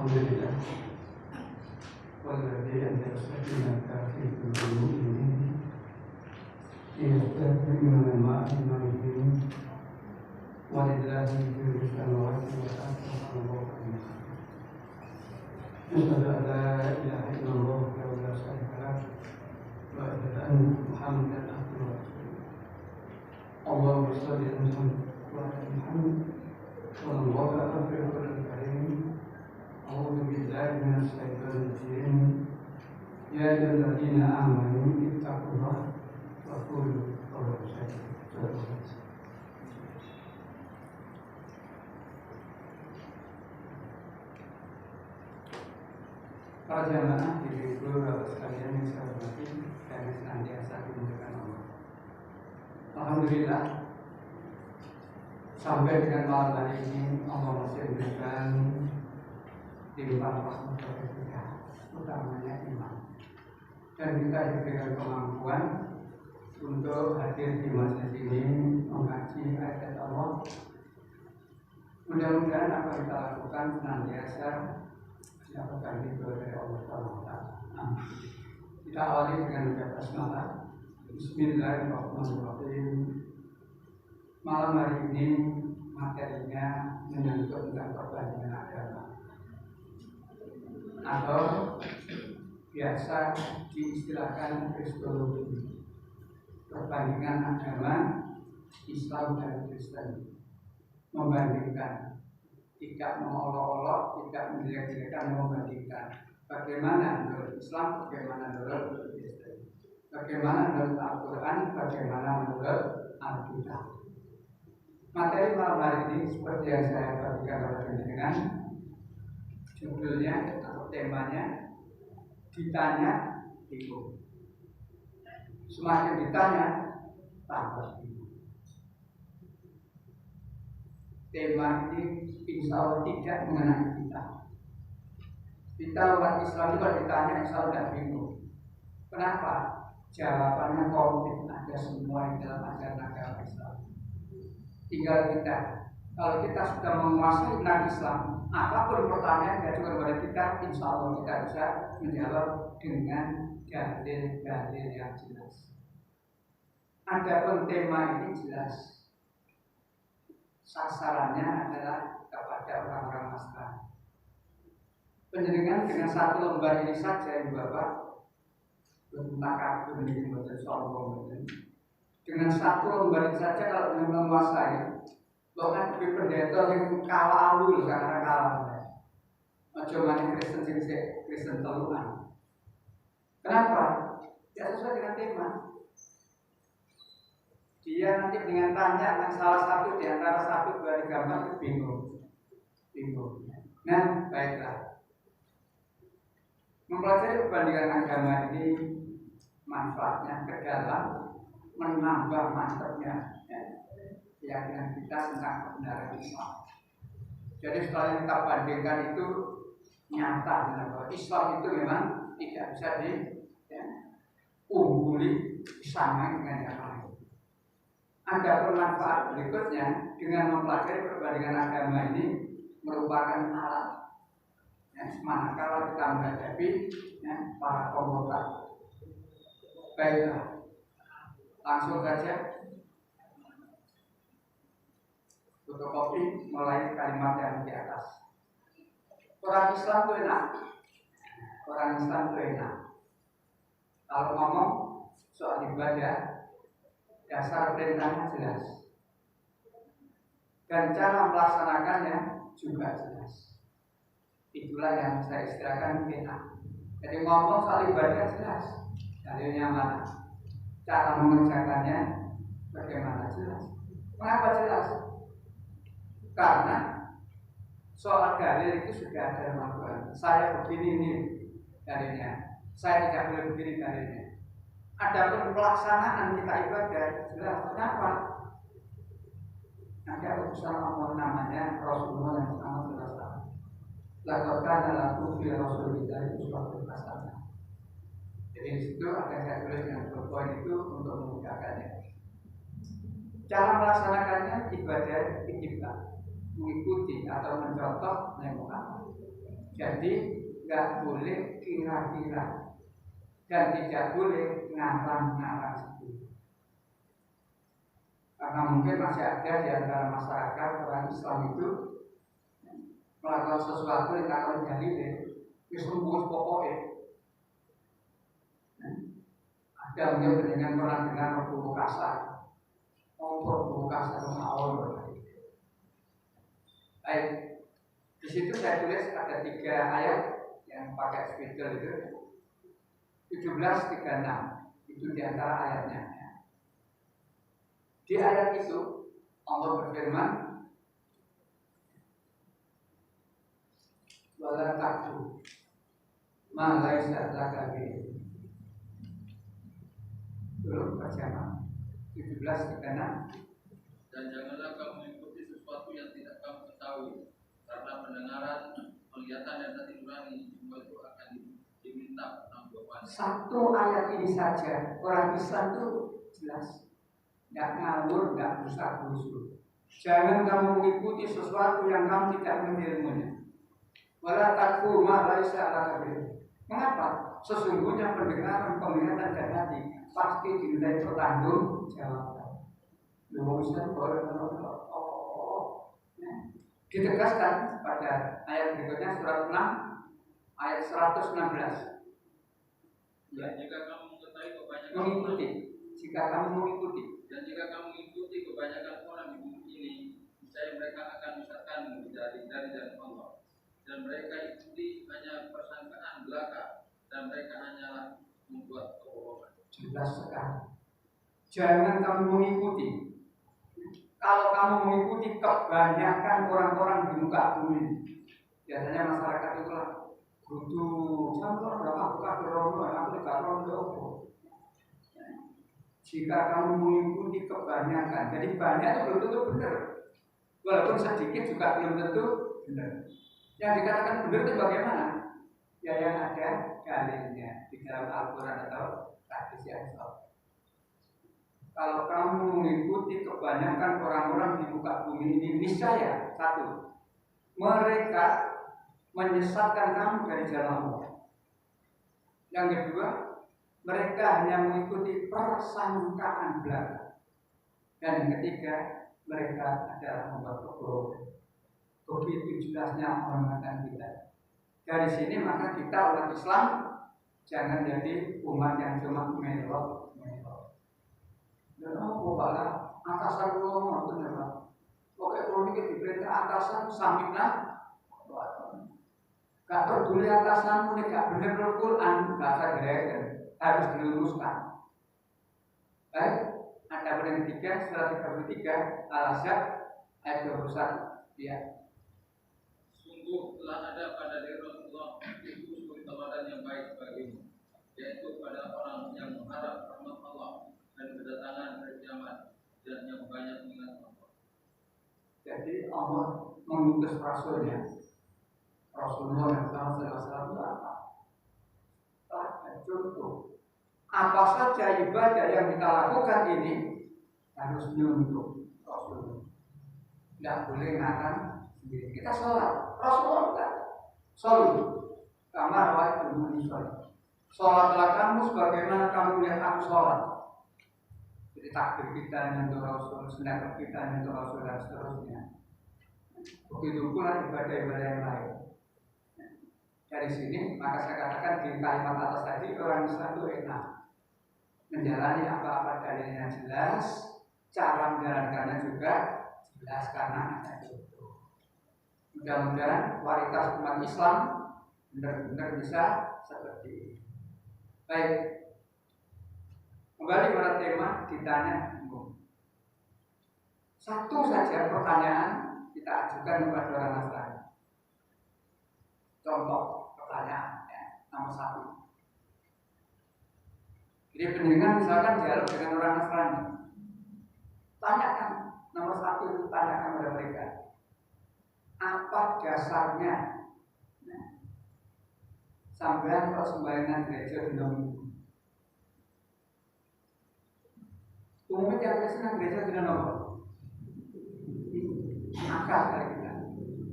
Alhamdulillah. Walladzi anzala sakinata fi qulubihim yastaghfiruna ma'amanihim walillahi fil samawati wal ardi wallahu akbar. Asyhadu an la ilaha illallah wa la syarika lah wa asyhadu anna Muhammadan abduhu wa rasuluh. Allahumma shalli ala Muhammad wa ala Muhammad sallallahu alaihi wa sallam. A'udzu billahi minasy syaithanir rajim. Ya ayyuhalladzina amanu ittaqullaha wa qulu qawlan sadida. Para jamaah ibu-ibu bapak sekalian yang saya hormati dan senantiasa dimuliakan Allah. Alhamdulillah, sampai dengan malam hari ini Allah masih memberikan limpahan rahmat kepada kita, utamanya iman. Dan kita diberikan kemampuan untuk hadir di majelis ini mengaji ayat Allah. Mudah-mudahan apa kita lakukan senantiasa dapatkan ridho dari Allah Taala. Kita awali dengan ucapan basmalah. Bismillahirrahmanirrahim. Malam hari ini materinya menyangkut tentang perbandingan agama, atau biasa diistilahkan kristologi, perbandingan agama Islam dan Kristen. Membandingkan, tidak mengolok-olok, tidak menjelek-jelekan, membandingkan bagaimana menurut Islam, bagaimana menurut Kristen, bagaimana menurut Al-Quran, bagaimana menurut Alkitab. Materi malam hari ini seperti yang saya bagikan pada dengan judulnya atau temanya ditanya bingung. Semakin ditanya tambah bingung. Tema ini insya Allah tidak mengenai kita. Kita umat Islam itu ditanya insya Allah tidak bingung. Kenapa? Jawabannya komplit, ada semua di dalam ajaran agama Islam. Tinggal kita. Kalau kita sudah menguasai tentang Islam, apapun pertanyaan yang diajukan kepada kita, insya Allah kita bisa menjawab dengan dalil-dalil yang jelas. Adapun tema ini jelas. Sasarannya adalah kepada orang-orang Nasrani. Penjenengan dengan satu lembar ini saja, Ibu Bapak, tentang kabur ini soal dengan satu lembar ini saja kalau memang menguasai, lo kan di pendeta yang kalah alul karena kalah. Macam Kristen sih Kristen teluan. Kenapa? Ya sesuai dengan tema. Dia nanti dengan tanya salah satu di antara 1, 2, 3, 4 bingung. Nah, baiklah. Mempelajari perbandingan agama ini manfaatnya ke dalam menambah mantapnya keyakinan kita tentang kebenaran Islam. Jadi setelah kita bandingkan itu nyata bahwa Islam itu memang tidak bisa diungguli sama dengan yang lain. Ada manfaat berikutnya dengan mempelajari perbandingan agama ini merupakan alat manakala kita menghadapi para komentar. Baiklah, langsung saja fotokopi mulai kalimat yang di atas. Orang Islam itu enak. Kalau ngomong soal ibadah, dasar perintahnya jelas dan cara melaksanakannya juga jelas. Itulah yang saya istilahkan kita. Jadi ngomong soal ibadah jelas, dalilnya mana, cara mengerjakannya bagaimana jelas. Mengapa jelas? Karena soal dalil itu sudah ada dalam Al-Quran. Saya begini ini dalilnya, saya tidak boleh begini dalilnya. Adapun pelaksanaan kita ibadah jelas. Kenapa? Ada utusan Allah namanya Rasulullah yang sangat jelas. Lakukan laku fil Rasulillah uswatun hasanah. Jadi di situ akan saya tulis dengan poin itu untuk memudahkannya. Cara melaksanakannya ibadah ittiba, mengikuti atau mencontoh Nabi Muhammad. Jadi nggak boleh kira-kira dan tidak boleh ngarang-ngarang sendiri. Karena mungkin masih ada di antara masyarakat orang Islam itu melakukan sesuatu yang akan dalil itu pokoknya. Ada mungkin dengan orang dengar berburu kasar, berburu kasar awal. Baik, di situ saya tulis ada 3 ayat yang pakai spidol itu 17:36 itu di antara ayatnya. Di ayat itu Allah berfirman, wala taqfu ma laisa laka bihi. Belum bersama 17:36. Dan janganlah kamu mengikuti sesuatu yang tidak kamu ketahui, karena pendengaran, penglihatan dan hati nurani semua itu akan diminta penangguhan. Satu ayat ini saja orang Islam itu jelas, nggak ngawur, nggak busa-busu. Jangan kamu mengikuti sesuatu yang kamu tidak mengerti ilmunya. Wala taqfu ma laisa laka bihi. Mengapa? Sesungguhnya pendengaran, penglihatan dan hati pasti dinilai bertanggung jawab. Ditegaskan pada ayat berikutnya surat 6 ayat 116. Dan jika kamu mengetahui kebanyakan mengikuti, jika kamu mengikuti, dan jika kamu mengikuti kebanyakan orang di bumi ini, niscaya mereka akan memisahkanmu dari jalan Allah. Dan mereka ikuti hanya persangkaan belaka, dan mereka hanyalah membuat kebohongan. Jelas sekali. Jangan kamu mengikuti. Kalau kamu mengikuti kebanyakan orang-orang di muka bumi, biasanya masyarakat itulah kudu contoh berapa rondo, aku tidak rondo. Jika kamu mengikuti kebanyakan, jadi banyak itu belum tentu benar. Walaupun sedikit juga belum tentu benar. Yang dikatakan benar itu bagaimana? Ya yang ada dalilnya di dalam Al-Quran atau hadis yang sahih. Kalau kamu mengikuti kebanyakan orang-orang di muka bumi ini, niscaya satu, mereka menyesatkan kamu dari jalan Allah. Yang kedua, mereka hanya mengikuti persangkaan belaka. Dan yang ketiga, mereka adalah membuat kebohongan. Begitu jelasnya orang kita. Dari sini maka kita umat Islam jangan jadi umat yang cuma melok. Dan apa bala atasan ulama bener lah. Pokoknya kalau ini diperintah atasan samitlah. Gak peduli atasan pun gak bener Al-Quran, bahasa Gerakan harus diluruskan. Baik, ada yang ketiga surat 33 Al-Ahzab ayat 21. Ya. Sungguh telah ada pada diri Rasulullah itu suri teladan yang baik bagimu, yaitu pada orang yang mengharap rahmat Allah dan kedatangan hari kiamat dan yang banyak mengingat Allah. Jadi Allah mengutus Rasulnya, Rasulullah SAW apa? Contoh, apa saja ibadah yang kita lakukan ini harus menunjuk Rasulullah. Tidak boleh ngarang sendiri. Kita sholat, Rasulullah kita sholat. Kamar wajib muni sholat. Sholatlah kamu sebagaimana kamu lihat aku sholat. Jadi takbir kita nyentuh Rasul, senjata kita nyentuh Rasul dan seterusnya. Begitu pula ibadah-ibadah yang lain. Dari sini maka saya katakan di kalimat atas tadi orang Islam itu enak menjalani apa-apa dalilnya jelas, cara menjalankannya juga jelas karena ada itu. Mudah-mudahan kualitas umat Islam benar-benar bisa seperti ini. Baik, kembali pada tema ditanya. Satu saja pertanyaan kita ajukan kepada orang Nasrani. Contoh pertanyaan nomor 1. Jadi pendengar misalkan dialog dengan orang Nasrani, tanyakan nomor 1 itu tanyakan kepada mereka, apa dasarnya sampean kok sembahyang gereja di Minggu? Umumnya yang senang gereja dengan apa? Akal kali kita.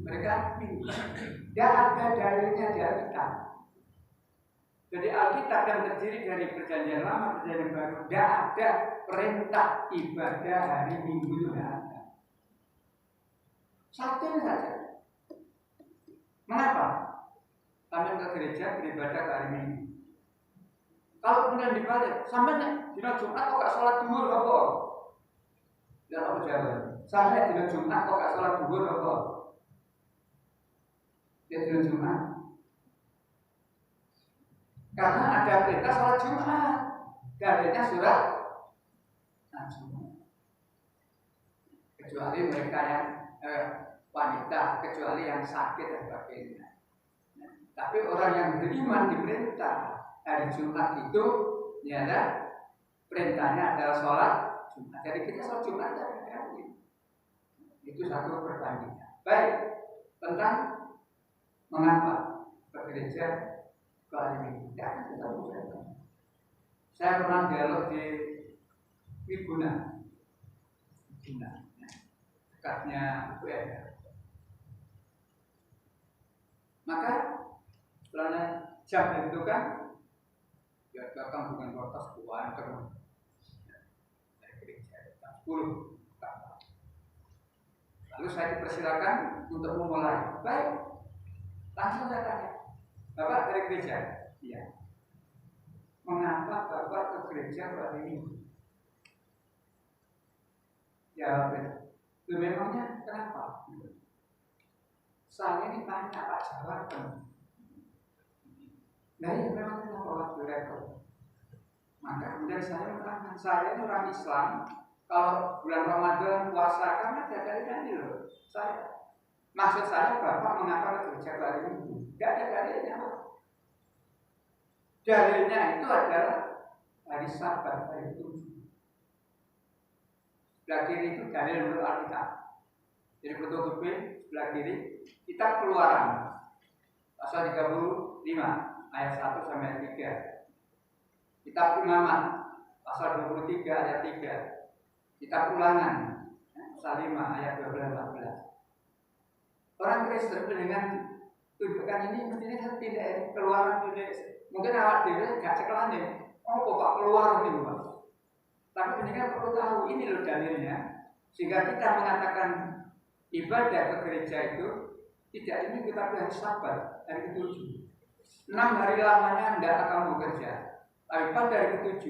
Mereka minggu. Tidak ada dalilnya di Alkitab. Jadi Alkitab yang terdiri dari Perjanjian Lama, Perjanjian Baru, tidak ada perintah ibadah hari Minggu, tidak ada. Satu saja. Mengapa? Kami ke gereja beribadah ke hari Minggu. Kalau kemudian dibalik, sampai dina Jumat kok gak sholat duhur apa? Dan apa jawaban? Sampai dina Jumat kok gak sholat duhur apa? Ya dina Jumat. Karena ada perintah sholat Jumat. Dalilnya surat Jumat. Kecuali mereka yang wanita, kecuali yang sakit dan sebagainya. Tapi orang yang beriman diperintah hari Jumat itu, ya, perintahnya adalah sholat Jumat. Jadi kita sholat Jumat dari hari. Itu satu perbandingan. Baik, tentang mengapa ke gereja ke hari Minggu. Ya, kita bisa. Saya pernah dialog di Wiguna, dekatnya UNR. Maka setelahnya jam itu kan, ya datang dengan kertas buan terus dari gereja jam 10. Lalu saya dipersilakan untuk memulai. Baik, langsung saya tanya, Bapak dari gereja? Iya. Mengapa Bapak ke gereja hari ini? Ya, memangnya kenapa? Saya ini tanya Pak jawaban. Nah, ya memang kenapa waktu rekor? Maka kemudian saya menerangkan, saya ini orang Islam. Kalau bulan Ramadan puasa kan ada dalilnya loh. Maksud saya Bapak mengapa ke gereja hari ini? Tidak ada dalilnya. Dalilnya itu adalah hari Sabat, hari Tujuh. Sebelah kiri itu dalil menurut Alkitab. Jadi fotokopi sebelah kiri Kitab Keluaran pasal 35 ayat 1 sampai 3. Kitab Imamat pasal 23 ayat 3. Kitab Ulangan pasal 5 ayat 12-14. Orang Kristen dengan tunjukkan ini mestinya tidak keluaran tidak. Mungkin awak diri gak cekelane. Oh, Pak keluar nih, Pak. Tapi pendengar perlu tahu ini loh dalilnya. Sehingga kita mengatakan ibadah ke gereja itu tidak ini kita hari Sabat, hari ke-7. 6 hari lamanya tidak akan bekerja. Tapi pada hari ke-7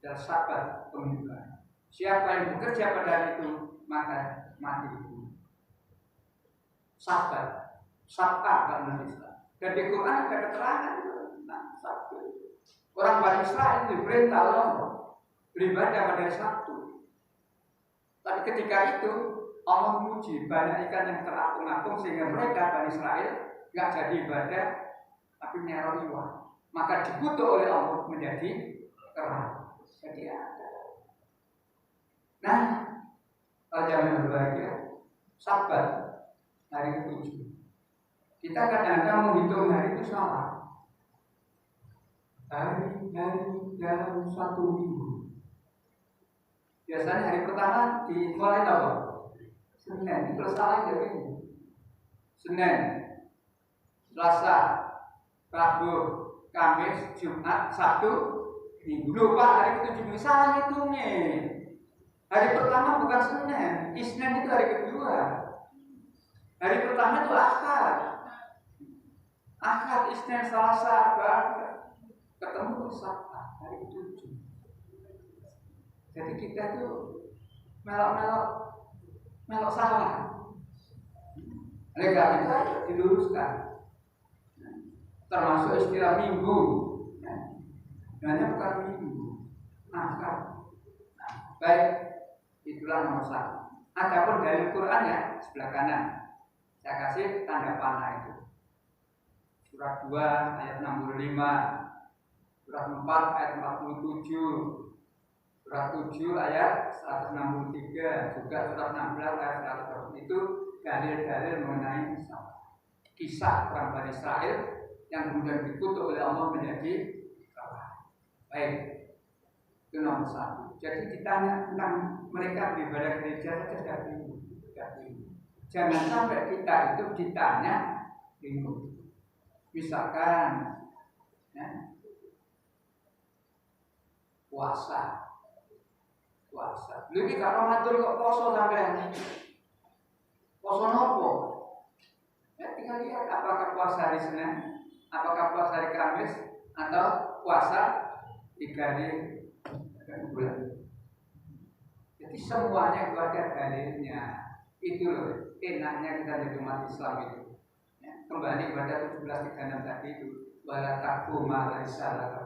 adalah Sabat penyembahan. Siapa yang bekerja pada hari itu maka mati dibunuh. Sabat, Sabta kalau Islam. Dan di Quran ada keterangan itu tentang Sabtu. Orang Bani Israel diperintah Allah beribadah pada hari Sabtu. Tapi ketika itu Allah memuji banyak ikan yang terapung-apung sehingga mereka Bani Israel nggak jadi ibadah tapi nyerah iwan. Maka dikutuk oleh Allah menjadi kerang. Jadi ada. Nah, kalau zaman berbahagia Sabat hari ke-7. Kita kadang-kadang menghitung hari itu salah. Hari dalam satu minggu. Biasanya hari pertama dimulai apa? Senin. Itu salah jadi Senin, Selasa, Rabu, Kamis, Jumat, Sabtu, Minggu. Lupa hari ke-7 salah hitungnya. Hari pertama bukan Senin, Isnin itu hari kedua. Hari pertama itu Ahad, Isnin, Selasa, Rabu, ketemu Sabtu hari ke-7. Jadi kita itu melok salah. Oleh karena itu diluruskan. Termasuk istilah minggu. Sebenarnya bukan minggu, Ahad. Baik, itulah nomor 1. Adapun dari Quran ya sebelah kanan. Saya kasih tanda panah itu. Surat 2 ayat 65, surat 4 ayat 47, surat 7 ayat 163, juga surat 16 ayat 100. Itu dalil-dalil mengenai kisah orang Bani Israel yang kemudian dikutuk oleh Allah menjadi kalah. Baik, itu nomor 1. Jadi ditanya tentang mereka beribadah gereja saja tidak bingung. jangan sampai kita itu ditanya bingung. Misalkan ya, puasa. Lu iki gak Ramadan kok poso sampean. Poso nopo? Ya tinggal lihat apakah puasa hari Senin, apakah puasa hari Kamis, atau puasa 3 hari bulan. Jadi semuanya itu ada dalilnya. Itu loh enaknya kita jadi umat Islam itu. Ya, kembali kepada 1736 tadi itu, wala taqfu ma laisa laka.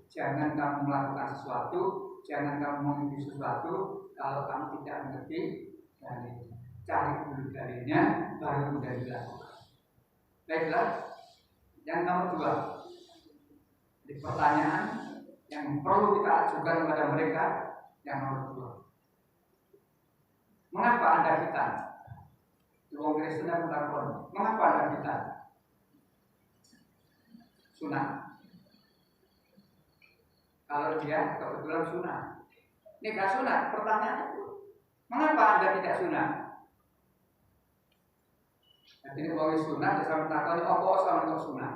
Jangan kamu melakukan sesuatu, jangan kamu memiliki sesuatu kalau kamu tidak mengerti dalilnya. Cari dulu dalilnya, baru kemudian dilakukan. Baiklah, yang nomor 2. Di pertanyaan yang perlu kita ajukan kepada mereka yang nomor 2. Mengapa Anda hitam? Orang Kristen dan orang, mengapa Anda hitam? Sunat. Kalau dia kebetulan sunat, ini gak sunat. Pertanyaannya itu, mengapa Anda tidak sunat? Jadi kalau sunat, sama takoni apa sama kok sunat.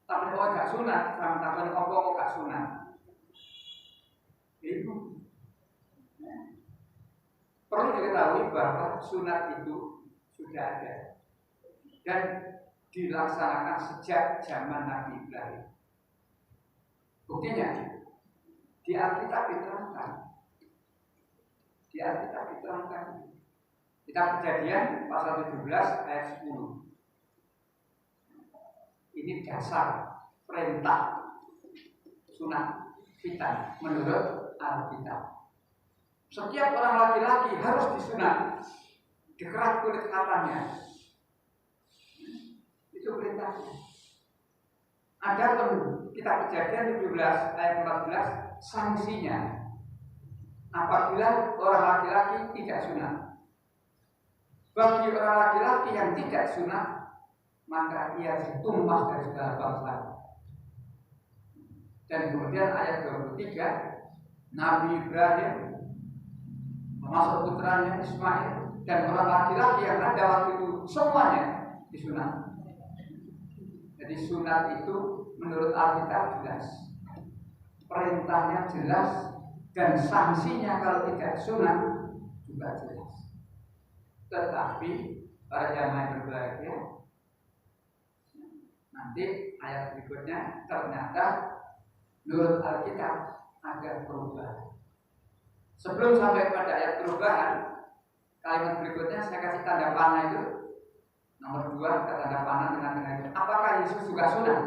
Tapi kalau gak sunat, sama takoni apa kok gak sunat. Itu perlu diketahui bahwa sunat itu sudah ada dan dilaksanakan sejak zaman Nabi Ibrahim. Buktinya di Alkitab diterangkan. Kitab Kejadian pasal 17 ayat 10. Ini dasar perintah sunat kita menurut Alkitab. Setiap orang laki-laki harus disunat, dikerat kulit katanya. Itu perintahnya. Ada Kitab Kejadian 17 ayat 14 sanksinya apabila orang laki-laki tidak sunat. Bagi orang laki-laki yang tidak sunat, maka ia ditumbas dari segala bangsa. Dan kemudian ayat 23, Nabi Ibrahim termasuk putranya Ismail dan orang laki-laki yang ada waktu itu semuanya disunat. Jadi sunat itu menurut Alkitab jelas, perintahnya jelas, dan sanksinya kalau tidak sunat juga jelas. Tetapi para jamaah yang berbahagia, nanti ayat berikutnya ternyata menurut Alkitab ada perubahan. Sebelum sampai pada ayat perubahan, kalimat berikutnya saya kasih tanda panah itu. Nomor 2, tanda panah dengan itu. Apakah Yesus juga sunat?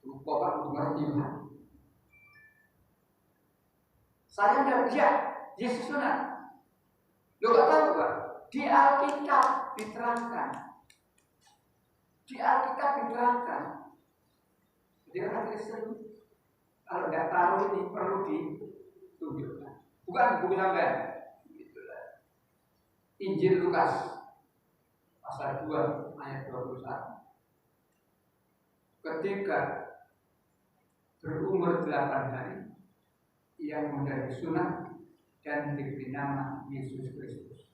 Bapak mengerti. Saya tidak dia Yesus sunat. Lo gak tahu Pak? Di Alkitab diterangkan. Jadi orang Kristen kalau tidak tahu ini perlu ditunjukkan. Bukan buku sampai. Injil Lukas pasal 2 ayat 21. Ketika berumur 8 hari, ia menjadi sunat dan diberi nama Yesus Kristus.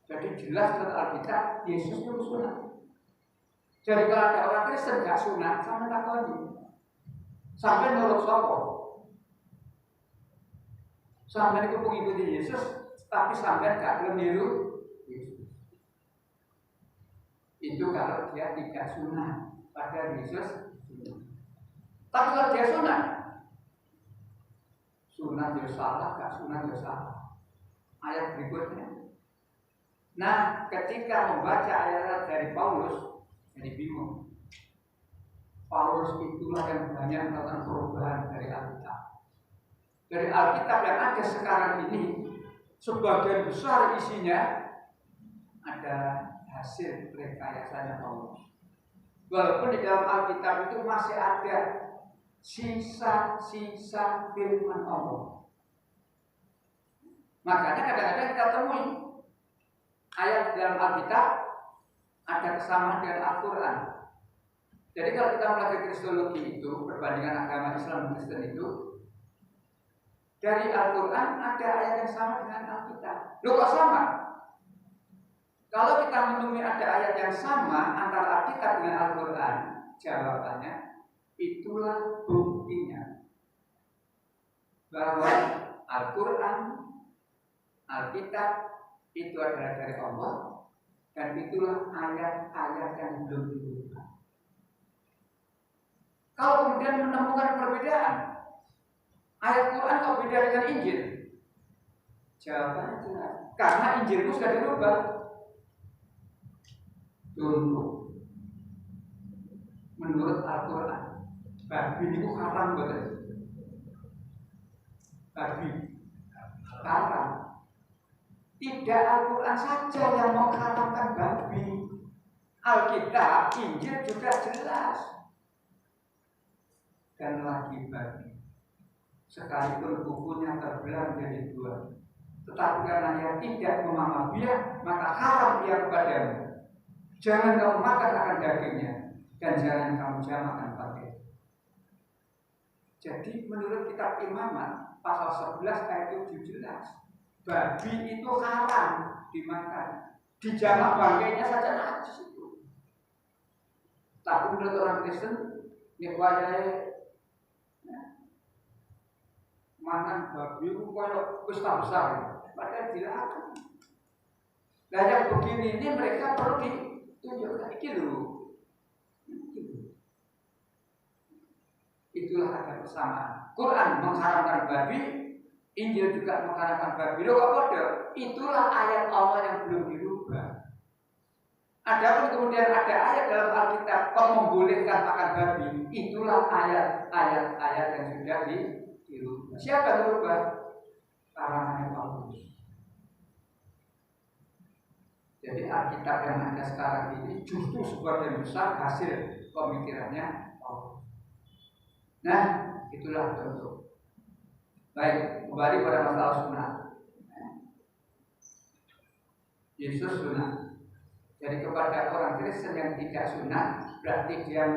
Jadi jelas dalam Alkitab Yesus itu sunat. Jadi kalau ada orang Kristen gak sunat, sama takoni. Sampai nurut sopo. Sampai itu mengikuti Yesus, tapi sampai gak belum niru Yesus. Itu kalau dia tidak sunat pada Yesus. Tapi kalau dia sunat dia salah, gak sunat dia salah. Ayat berikutnya. Nah, ketika membaca ayat dari Paulus, jadi bingung. Paulus itulah yang banyak melakukan perubahan dari Alkitab. Dari Alkitab yang ada sekarang ini, sebagian besar isinya ada hasil rekayasanya Paulus. Walaupun di dalam Alkitab itu masih ada sisa-sisa firman Allah. Makanya kadang-kadang kita temui ayat dalam Alkitab ada kesamaan dengan Al-Quran. Jadi kalau kita mempelajari Kristologi itu, perbandingan agama Islam dan Kristen itu, dari Al-Quran ada ayat yang sama dengan Alkitab. Loh kok sama? Kalau kita menemui ada ayat yang sama antara Alkitab dengan Al-Quran, jawabannya itulah buktinya bahwa Al-Quran, Alkitab itu adalah dari Allah, dan itulah ayat-ayat yang belum diubah. Kalau kemudian menemukan perbedaan, ayat Quran kok beda dengan Injil? Jawabannya jelas, karena Injil itu sudah dirubah. Contoh, menurut Al-Quran, babi itu haram betul. Babi haram. Tidak Al-Quran saja yang mengharamkan babi. Alkitab, Injil juga jelas. Dan lagi babi, sekalipun bukunya terbelah menjadi dua, tetapi karena ia tidak memahami dia, maka haram dia kepadamu. Jangan kamu makan akan dagingnya, dan jangan kamu jamakan pakai. Jadi menurut kitab Imamat pasal 11 ayat 7 jelas, babi itu haram dimakan. Dijamak bangkainya saja najis itu. Tapi menurut orang Kristen, nikwayai mangan babi itu kayak pesta besar, padahal dilarang. Nah yang begini ini mereka perlu ditunjukkan iki loh. Itulah ada persamaan. Quran mengharamkan babi, Injil juga mengharamkan babi. Loh kok bodoh? Itulah ayat Allah yang belum dirubah. Adapun kemudian ada ayat dalam Alkitab kok membolehkan makan babi, itulah ayat-ayat yang sudah dirubah. Siapa yang merubah? Karangan Paulus. Jadi Alkitab yang ada sekarang ini justru sebagian besar hasil pemikirannya Paulus. Nah, itulah contoh. Baik, kembali pada masalah sunat. Yesus sunat. Jadi kepada orang Kristen yang tidak sunat, berarti dia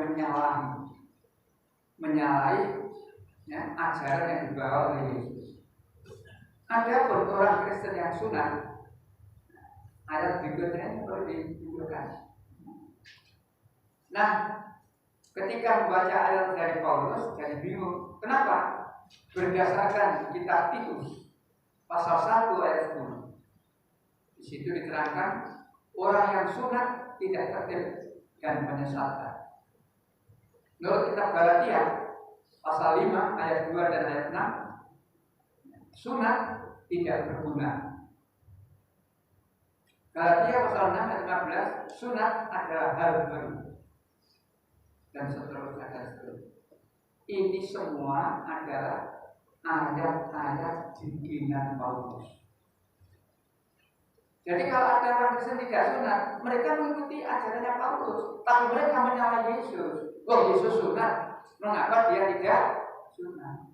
menyalahi ya, ajaran yang dibawa oleh Yesus. Ada pun orang Kristen yang sunat, ayat berikutnya perlu ditunjukkan. Nah, ketika membaca ayat dari Paulus, jadi bingung. Kenapa? Berdasarkan kitab Titus pasal 1 ayat 10. Di situ diterangkan orang yang sunat tidak tertib dan menyesatkan. Menurut kitab Galatia pasal 5 ayat 2 dan ayat 6, sunat tidak berguna. Galatia pasal 6 ayat 15, sunat adalah hal baru. Dan seterusnya. Ini semua adalah ayat-ayat bikinan Paulus. Jadi kalau ada orang Kristen tidak sunat, mereka mengikuti ajarannya Paulus, tapi mereka menyalahi Yesus. Oh, Yesus sunat, mengapa dia tidak sunat?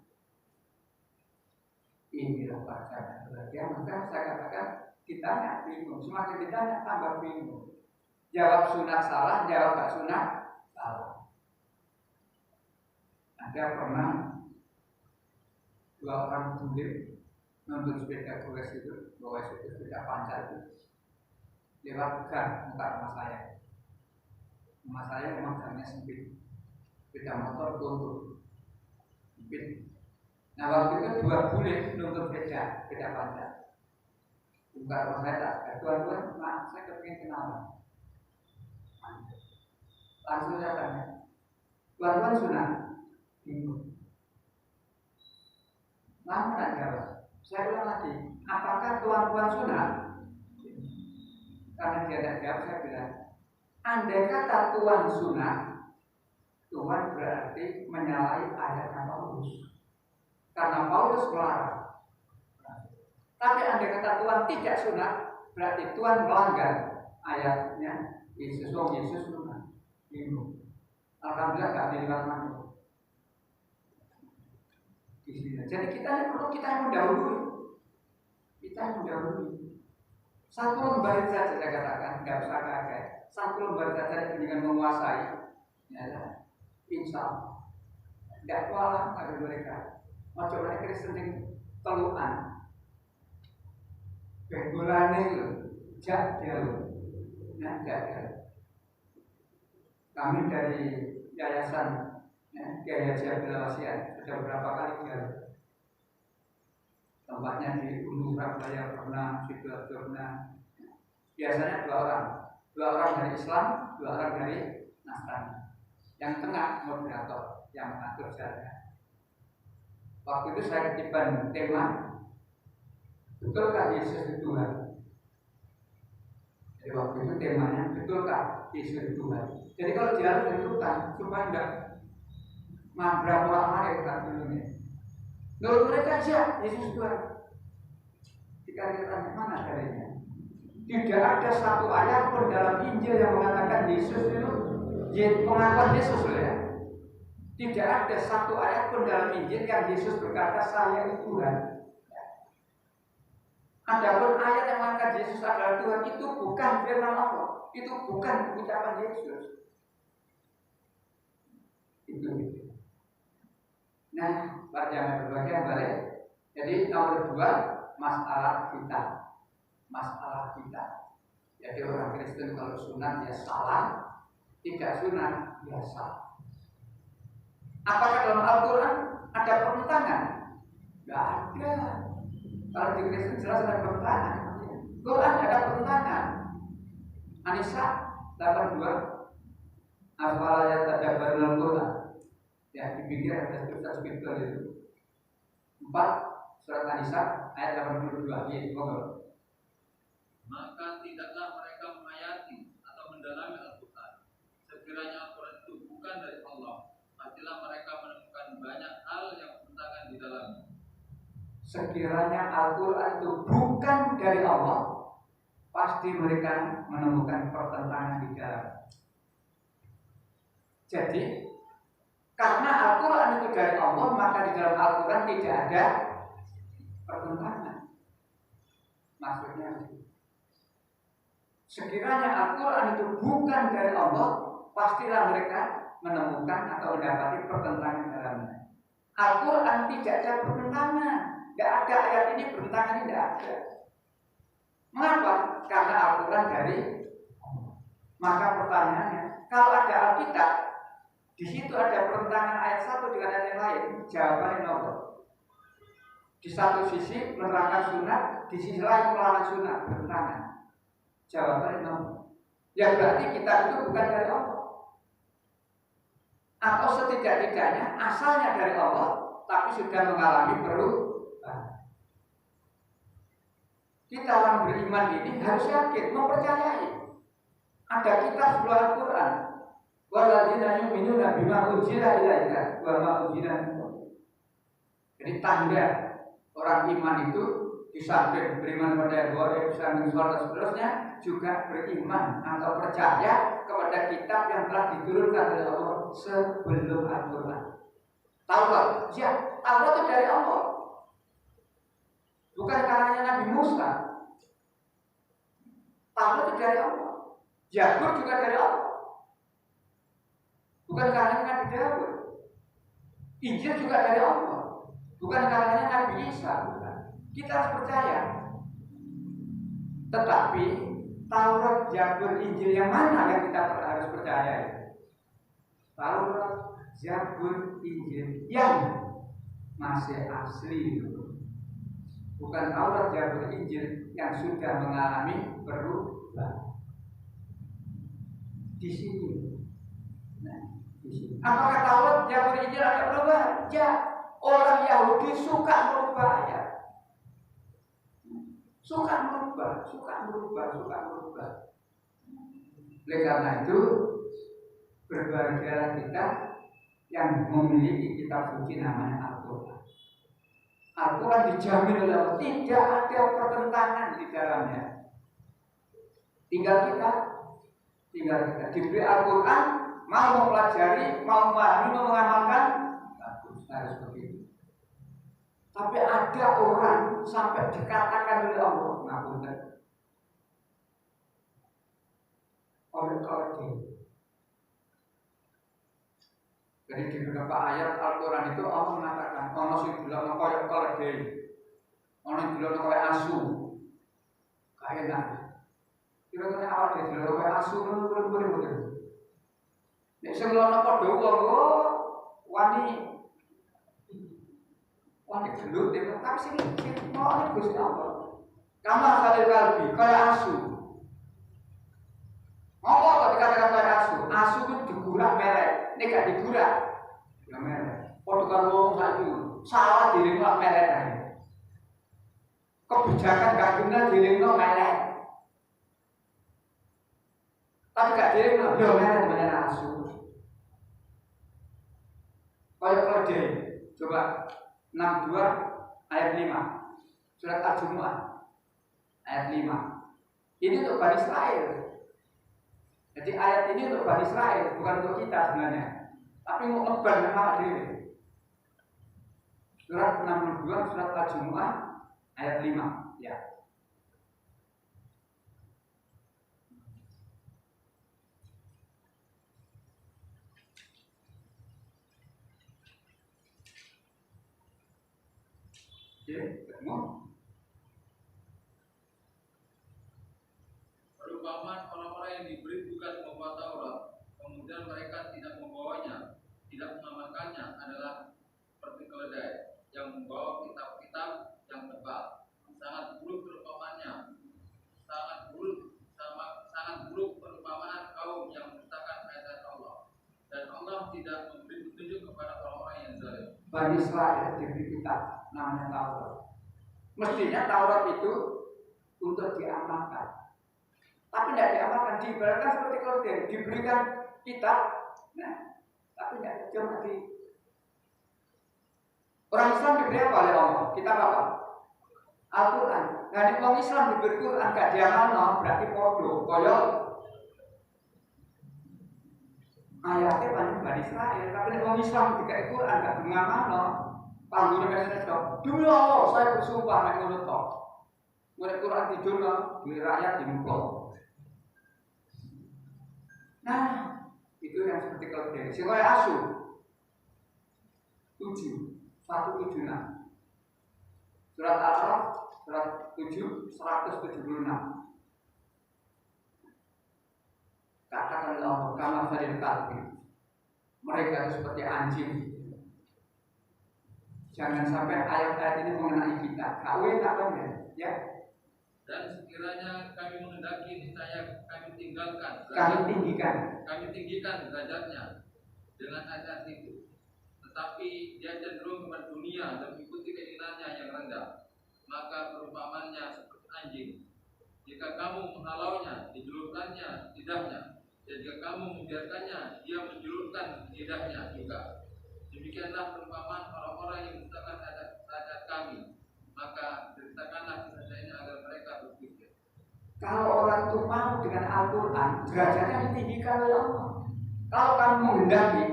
Inilah pacaran bagian. Maka saya katakan ditanya bingung, semakin ditanya tambah bingung. Jawab sunat salah, jawab tak sunat salah. Ada pernah dua orang bule nonton sepeda goes itu, bawa sepeda pancar itu lewat gang muka rumah saya. Rumah saya memang gangnya sempit, sepeda motor tutup sempit. Nah waktu itu dua bule nonton sepeda pancar. Muka rumah saya tak, tuan-tuan, maaf saya kepingin kenalan. Langsung saya tanya, tuan-tuan sunat? Bingung. Lama tak jawab. Saya ulang lagi, apakah tuan-tuan sunat? Karena dia tidak jawab, saya bilang, andai kata tuan sunat, tuan berarti menyalahi ayat Paulus. Karena Paulus melarang. Tapi andai kata tuan tidak sunat, berarti tuan melanggar ayatnya Yesus. Yesus sunat. Bingung. Alhamdulillah gak dilihat mana. Jadi kita perlu kita mendahului. Satu lembar saja saya katakan, nggak usah kaget. Satu lembar saja dengan menguasai, ya, insya Allah. Tidak kualah pada mereka. Mau coba Kristen yang teluan, benggolane itu, jak jauh. Nah, tidak ada. Kami dari Yayasan Kiai Haji Abdul Wasiat sudah beberapa kali jalan. Tempatnya di Gunung Surabaya pernah, Sidoarjo pernah. Biasanya dua orang dari Islam, 2 orang dari Nasrani. Yang tengah moderator yang mengatur jalannya. Waktu itu saya ketiban tema, betulkah Yesus itu Tuhan? Jadi waktu itu temanya, betulkah Yesus itu Tuhan? Jadi kalau dialog tentukan supaya tidak mabrak orang lain dulu nih. Menurut mereka aja Yesus Tuhan. Dikatakan mana dalilnya? Tidak ada satu ayat pun dalam Injil yang mengatakan Yesus itu pengakuan Yesus ya. Tidak ada satu ayat pun dalam Injil yang Yesus berkata saya itu Tuhan. Adapun ayat yang mengatakan Yesus adalah Tuhan itu bukan firman Allah, itu bukan ucapan Yesus. Itu. Nah, jangan berbagai balik. Jadi nomor 2 masalah kita. Masalah kita. Jadi orang Kristen kalau sunat ya salah, tidak sunat ya salah. Apakah dalam Al-Quran ada pertentangan? Tidak ada. Kalau di Kristen jelas ada pertentangan. Quran ada pertentangan. An-Nisa 82. Afala yatadabbarul Quran. Ya, dipikir ada tulisan spiritual itu. 4 surat An-Nisa ayat 82. Maka tidaklah mereka menghayati atau mendalami Al-Quran. Sekiranya Al-Quran itu bukan dari Allah, pastilah mereka menemukan banyak hal yang bertentangan di dalamnya. Sekiranya Al-Quran itu bukan dari Allah, pasti mereka menemukan pertentangan di dalamnya. Jadi karena Al-Quran itu dari Allah, maka di dalam Al-Quran tidak ada pertentangan. Maksudnya, sekiranya Al-Quran itu bukan dari Allah, pastilah mereka menemukan atau mendapati pertentangan dalamnya. Al-Quran tidak ada pertentangan. Tidak ada ayat ini bertentangan, tidak ada. Mengapa? Karena Al-Quran dari Allah. Maka pertanyaannya, kalau ada Alkitab, di situ ada pertentangan ayat 1 dengan ayat yang lain, jawabannya nomor. Di satu sisi menerangkan sunat, di sisi lain melarang sunat, bertentangan. Jawabannya nomor. Ya berarti kitab itu bukan dari Allah. Atau setidak-tidaknya asalnya dari Allah, tapi sudah mengalami perubahan. Kita orang beriman ini harus yakin, mempercayai ada kitab sebelum Al-Quran. Walladzina yu'minuna bima unzila ilaika wa ma unzila min qablik. Jadi tanda orang iman itu di samping beriman pada Allah, Islam, dan seterusnya juga beriman atau percaya kepada kitab yang telah diturunkan oleh Allah sebelum Al-Quran. Taurat, ya Taurat itu dari Allah, bukan karangannya Nabi Musa. Taurat itu dari Allah. Zabur juga dari Allah, bukan karangannya Nabi Daud. Injil juga dari Allah, bukan karangannya Nabi Isa. Bukan. Kita harus percaya. Tetapi Taurat, Zabur, Injil yang mana yang kita harus percaya? Taurat, Zabur, Injil yang masih asli, bukan Taurat, Zabur, Injil yang sudah mengalami perubahan. Di sini. Nah, di sini. Apakah Taurat, Zabur, Injil ada perubahan? Ya, orang Yahudi suka merubah ayat. Suka merubah. Oleh karena itu, berbahagialah kita yang memiliki kitab suci namanya Al-Quran. Al-Quran dijamin oleh Allah, tidak ada pertentangan di dalamnya. Tinggal kita diberi Al-Quran, mau mempelajari, mau memahami, mau mengamalkan, bagus, harus begitu. Tapi ada orang sampai dikatakan oleh Allah, ngapunten, oleh. Jadi di beberapa ayat Al-Quran itu Allah mengatakan, ono sing bilang koyo kolede, ono yang bilang koyo asu, kaenak. Kira-kira awak dhewe lho kaya asu ngono bener. Nek sing lono padha wong wani gelut dhewe tapi sing mau Gusti Allah. Kamar salil kalbi kaya asu. Apa kok dikatakan kaya asu? Asu itu digurak melek, nek gak digurak ya melek. Padha karo wong saiki salah dilingno melek ae. Kebijakan gak bener dilingno melek. Tapi gak dilingno yo melek bener asu. Kaya kode, coba 62 ayat 5 surat Al-Jumu'ah ayat 5. Ini untuk Bani Israel. Jadi ayat ini untuk Bani Israel, bukan untuk kita sebenarnya. Tapi mau ngebar nama diri. Surat 62 surat Al-Jumu'ah ayat 5 ya. Ketemu? Perumpamaan orang-orang yang diberi tugas membawa Taurat, kemudian mereka tidak membawanya, tidak mengamalkannya adalah seperti keledai yang membawa kitab-kitab yang tebal. Sangat buruk perumpamaannya, sangat buruk perumpamaan kaum yang mendustakan ayat Allah. Dan Allah tidak memberi petunjuk kepada orang-orang yang zalim. Bani Israel diberi kitab namanya Taurat. Mestinya Taurat itu untuk diamalkan, tapi tidak diamalkan. Diibaratkan seperti keledai, diberikan kitab, nah, tapi tidak cuma di orang Islam diberi apa oleh Allah? Kitab apa? Al-Quran. Nah, di orang Islam diberi Quran gak diamalkan, berarti podo, koyol ayatnya banyak Bani Israel. Tapi di orang Islam diberi Quran gak diamalkan. Panggungnya mesra demi Allah saya bersumpah nek ngono tok. Murid Quran tidur di rakyat di muka. Nah, itu yang seperti keledai. Sing kaya asu. 176. Surat Al-Araf surat 7 176. Katakan Allah kama fadil kalbi. Mereka itu seperti anjing. Jangan sampai ayat-ayat ini mengenai kita. Kawin apa ya? Dan sekiranya kami menghendaki niscaya kami tinggikan derajatnya dengan ayat itu. Tetapi dia cenderung kepada dunia dan mengikuti keinginannya yang rendah. Maka perumpamannya seperti anjing. Jika kamu menghalaunya, dijulurkannya lidahnya. Dan jika kamu membiarkannya, dia menjulurkan lidahnya juga. Demikianlah perumpamaan orang-orang yang mendustakan ayat kami. Maka ceritakanlah kisahnya agar mereka berpikir. Kalau orang itu mau dengan Al-Quran, derajatnya ditinggikan oleh Allah. Kalau kamu menghendaki,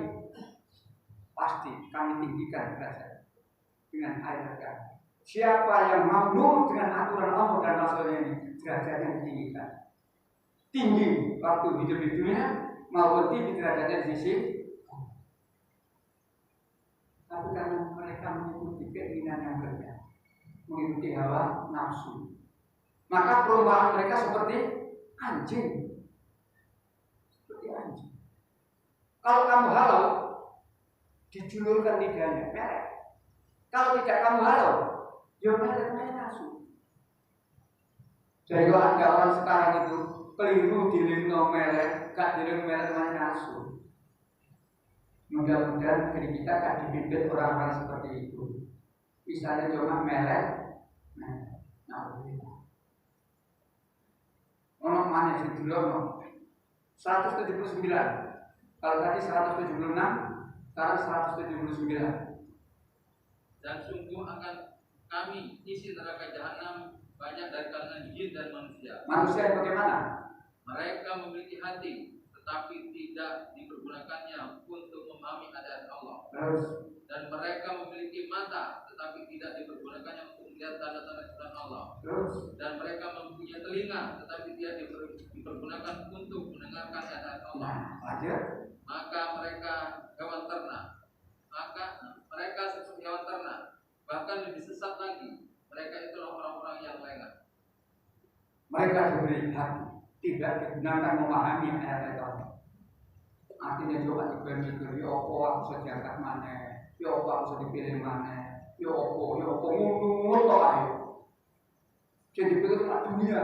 pasti kami tinggikan derajat dengan ayat kami. Siapa yang mau nurut dengan aturan Allah dan Rasulnya ini, derajatnya ditinggikan. Tinggi waktu hidup di dunia maupun tinggi derajatnya di sisi. Tapi karena mereka mengikuti keinginan yang berbeda, mengikuti hawa nafsu, maka perumpamaan mereka seperti anjing. Seperti anjing. Kalau kamu halau, dijulurkan lidahnya, merek. Kalau tidak kamu halau, ya merek nafsu. Jadi kalau ada orang sekarang itu keliru dilingno merek, gak dilingno merek nafsu. Mudah-mudahan negeri kita gak dipimpin orang-orang seperti itu. Misalnya cuma melek, nah, orang mana sih dulu 179. Kalau tadi 176, sekarang 179. Dan sungguh akan kami isi neraka jahanam banyak dari kalangan jin dan manusia. Manusia bagaimana? Mereka memiliki hati, tetapi tidak dipergunakannya untuk memahami ayat Allah. Terus. Dan mereka memiliki mata, tetapi tidak dipergunakannya untuk melihat tanda-tanda Tuhan Allah. Terus. Dan mereka mempunyai telinga, tetapi tidak dipergunakan untuk mendengarkan ayat Allah. Maka mereka hewan ternak. Seperti hewan ternak, bahkan lebih sesat lagi. Mereka itulah orang-orang yang lengah. Mereka diberi hati, tidak digunakan memahami ayat-ayat Allah. Artinya coba dibandingkan, ya apa aku bisa diangkat mana, ya apa aku bisa dipilih mana, ya apa ngomong kok ayo. Jadi pikir dunia.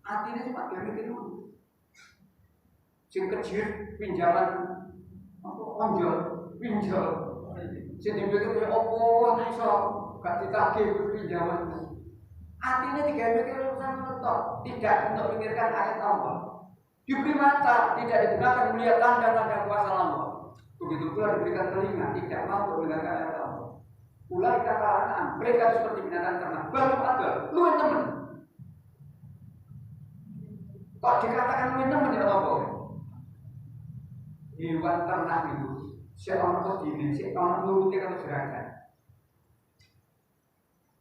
Artinya cuma dia mikir dulu. Sing kecil pinjaman pinjol. Jadi pikir ya apa aku bisa gak ditagih pinjaman. Artinya tiga mikir urusan mentok, tidak untuk memikirkan ayat Allah. Diberi mata, tidak digunakan melihat tanda-tanda kuasa Allah. Begitu pula diberikan telinga, tidak mampu mendengarkan ayat Allah. Ulai kata mereka seperti binatang ternak, baru ada, lu yang temen. Kok dikatakan lu yang temen ya Allah? Hewan ternak itu, seorang begini, seorang nuruti kalau gerakan.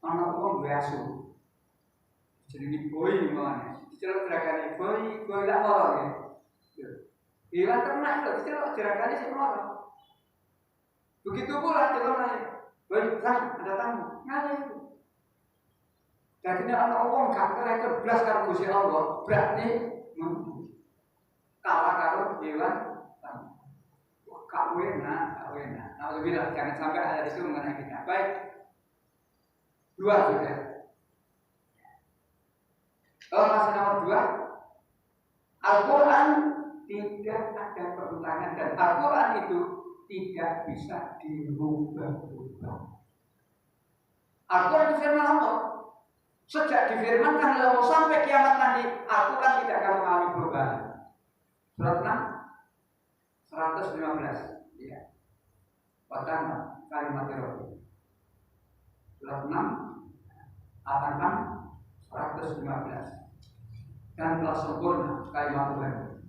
Anak orang biasa. Jadi boy mana? Istilah gerakan boy tak orang ya. Hewan ternak itu istilah gerakannya si orang. Begitu pula kalau naik, boy ada tamu, nanya itu. Jadi anak orang gak kira belas karo Gusti Allah, berarti kalah karo hewan tamu. Kak wena. Alhamdulillah jangan sampai ada itu mengenai kita. Baik, dua sudah. Masih nomor 2, Al-Quran tidak ada pertentangan dan Al-Quran itu tidak bisa dirubah-rubah. Al-Quran itu firman Allah. Sejak difirmankan oleh Allah sampai kiamat nanti, Al-Quran tidak akan mengalami perubahan. Surat 6, 115. Ya. Pertama kalimat Rabbi. Surat 6, 86, 115. Dan telah sempurna kalimat Tuhan.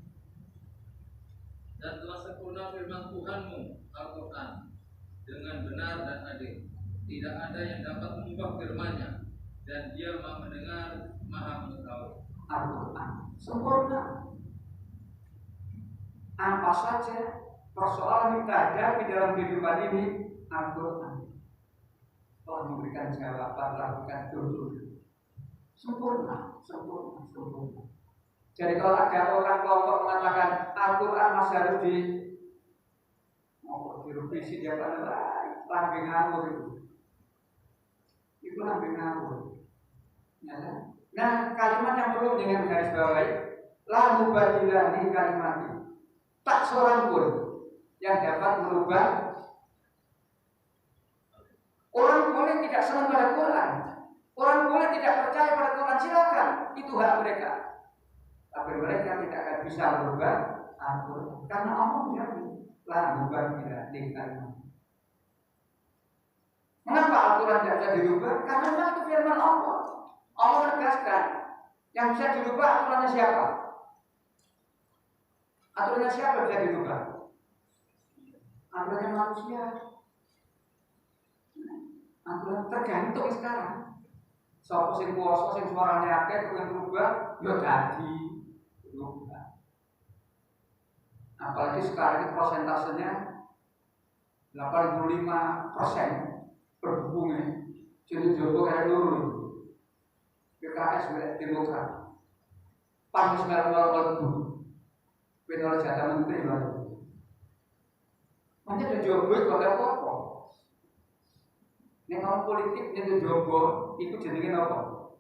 Dan telah sempurna firman Tuhanmu Al-Quran dengan benar dan adil. Tidak ada yang dapat mengubah firman-Nya, dan Dia Maha mendengar, Maha mengetahui. Al-Quran sempurna. Apa saja persoalan kita hadapi dalam kehidupan ini, Al-Quran telah memberikan jawaban, telah memberikan tuntunan. Sempurna. Jadi kalau ada orang kelompok mengatakan Al-Quran masih harus direvisi, dia pada lambing ngawur itu lambing ngawur. Nah, kalimat yang perlu dengan garis bawahi, la mubadilah li kalimati. Tak seorang pun yang dapat merubah. Orang boleh tidak senang pada Quran, orang boleh tidak percaya pada Quran, silakan, itu hak mereka. Tapi mereka tidak akan bisa merubah Al-Quran karena Allah menjamin lah mubadilah li kalimati. Mengapa Al-Quran tidak bisa dirubah? Karena memang itu firman Allah. Allah menegaskan yang bisa dirubah aturannya siapa? Aturannya siapa bisa dirubah? Aturannya manusia. Aturan tergantung sekarang. Sopo sing kuwasa sing suarane akeh kuwi berubah, ya dadi berubah. Apalagi sekarang ini persentasenya 85% berhubungnya. Jadi Jokowi kayak dulu. PKS milik Demokrat. Pan sekarang lalu penolak jatah menteri lalu. Macam ada Jokowi kalau apa? Nek orang politik itu Jokowi itu jenenge apa?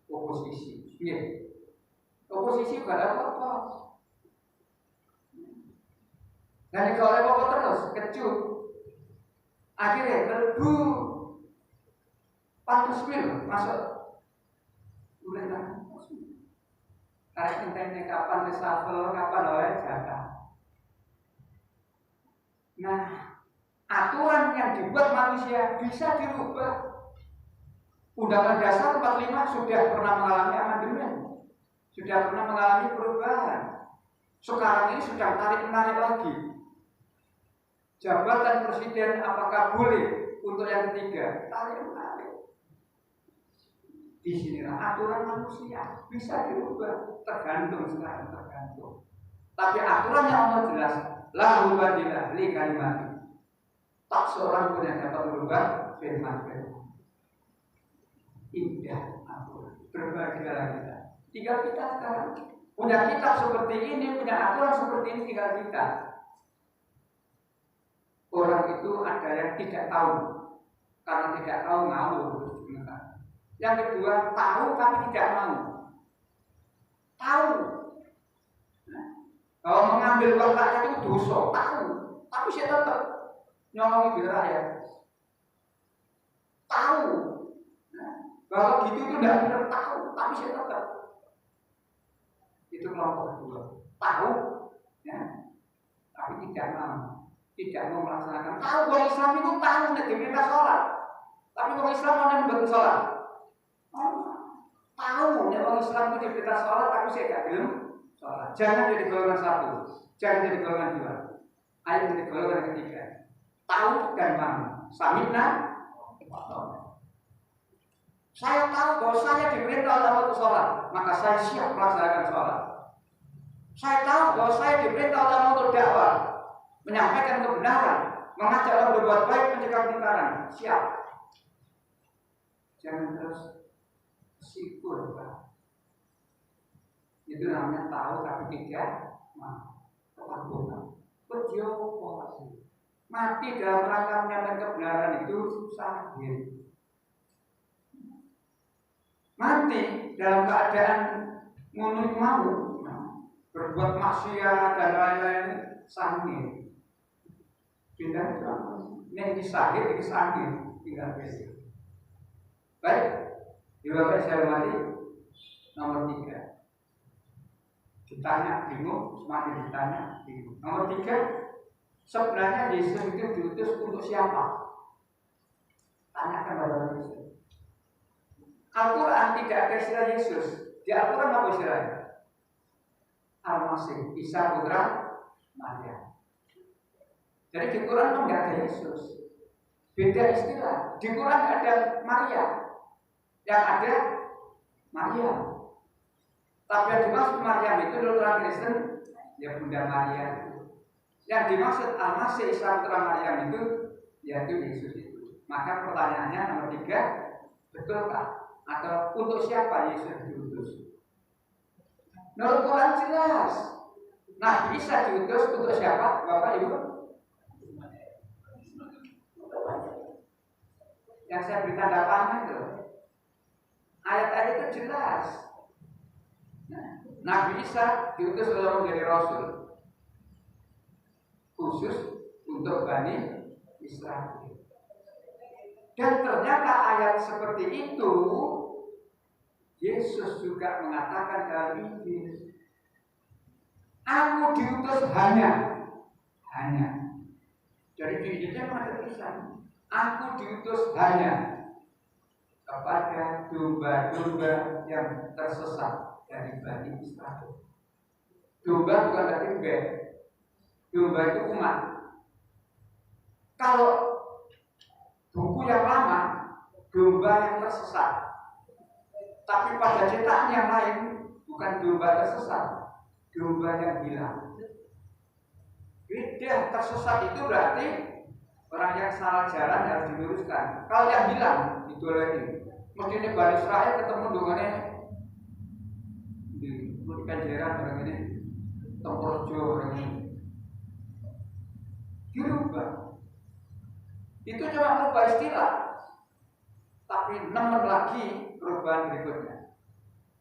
Oposisi. Iya. Oposisi gak ada apa-apa. Nah kalau apa terus kecut. Akhirnya berdu 400 mil masuk. Udah karena intensnya kapan reshuffle, kapan oleh jatah. Nah, aturan yang dibuat manusia bisa dirubah. Undang-Undang Dasar 45 sudah pernah mengalami amandemen, sudah pernah mengalami perubahan. Sekarang ini sudah tarik-menarik lagi. Jabatan presiden apakah boleh untuk yang ketiga? Tarik-menarik. Di sinilah aturan manusia bisa dirubah, tergantung sekarang, tergantung. Tapi aturan yang Allah jelas, la mubadilah li kalimati. Tak seorang pun yang dapat merubah firman-Firman. indah aturan. Berbahagialah kita. Tinggal kita sekarang punya kitab seperti ini, punya aturan seperti ini, tinggal kita. Orang itu ada yang tidak tahu, karena tidak tahu ngawur. Yang kedua, tahu tapi tidak mau. Tahu bahwa mengambil uang rakyat itu dosa, tahu, tapi saya tetap nyolongi duit rakyat. Tahu bahwa gitu itu tidak benar, tahu, tapi saya tetap. Itu kelompok kedua. Tahu, ya, tapi tidak mau melaksanakan. Tahu bahwa Islam itu tahu diperintah sholat, tapi orang Islam mau membantu sholat. Tahu orang Islam itu diperintah sholat, tapi saya tidak belum sholat. Jangan jadi golongan satu, jangan jadi golongan dua. Ayo jadi golongan ketiga. Tahu dan mau. Samina. Saya tahu bahwa saya diperintah oleh Allah untuk sholat, maka saya siap melaksanakan sholat. Saya tahu bahwa saya diperintah oleh Allah untuk dakwah, menyampaikan kebenaran, mengajak orang berbuat baik, mencegah kemungkaran. Siap. Jangan terus syukur, Pak. Itu namanya tahu tapi tidak mau. Mati dalam rangka menyampaikan kebenaran itu sahih. Mati dalam keadaan menurut mau, berbuat maksiat dan lain-lain sahih. Pindah itu ini sahih, ini sahih, tinggal beda. Baik, Bapak saya hormati, nomor 3. Ditanya bingung, semakin ditanya bingung. Nomor 3, sebenarnya Yesus itu diutus untuk siapa? Tanyakan pada Yesus. Al-Quran tidak ada istilah Yesus. Di Al-Quran apa istilahnya? Al-Masih, Isa putra Maria. Jadi di Quran tidak ada Yesus. Beda istilah. Di Quran ada Maria. Yang ada Maria. Tapi yang dimaksud Maryam itu menurut orang Kristen ya Bunda Maria. Yang dimaksud Al-Masih Isa putra Maryam itu yaitu Yesus itu. Maka pertanyaannya nomor 3, betulkah atau untuk siapa Yesus diutus? Menurut Quran jelas. Nabi Isa diutus untuk siapa? Bapak Ibu? Yang saya beri tanda panah itu. Ayat-ayat itu jelas. Nabi Isa diutus oleh menjadi Rasul khusus untuk Bani Israel. Dan ternyata ayat seperti itu Yesus juga mengatakan dalam Injil, aku diutus hanya. Jadi di Injilnya ada tulisan, aku diutus hanya kepada domba-domba yang tersesat dari Bani Israel. Domba bukan berarti bed. Domba itu umat. Kalau buku yang lama, domba yang tersesat. Tapi pada cetakan yang lain, bukan domba tersesat, domba yang hilang. Beda, tersesat itu berarti orang yang salah jalan harus diluruskan. Kalau yang hilang, didolerin. Mesti ini Bani Israel ketemu dengannya di Kanjeran orang ini, Tempurjo orang ini. Dirubah. Itu cuma merubah istilah, tapi nemen lagi perubahan berikutnya.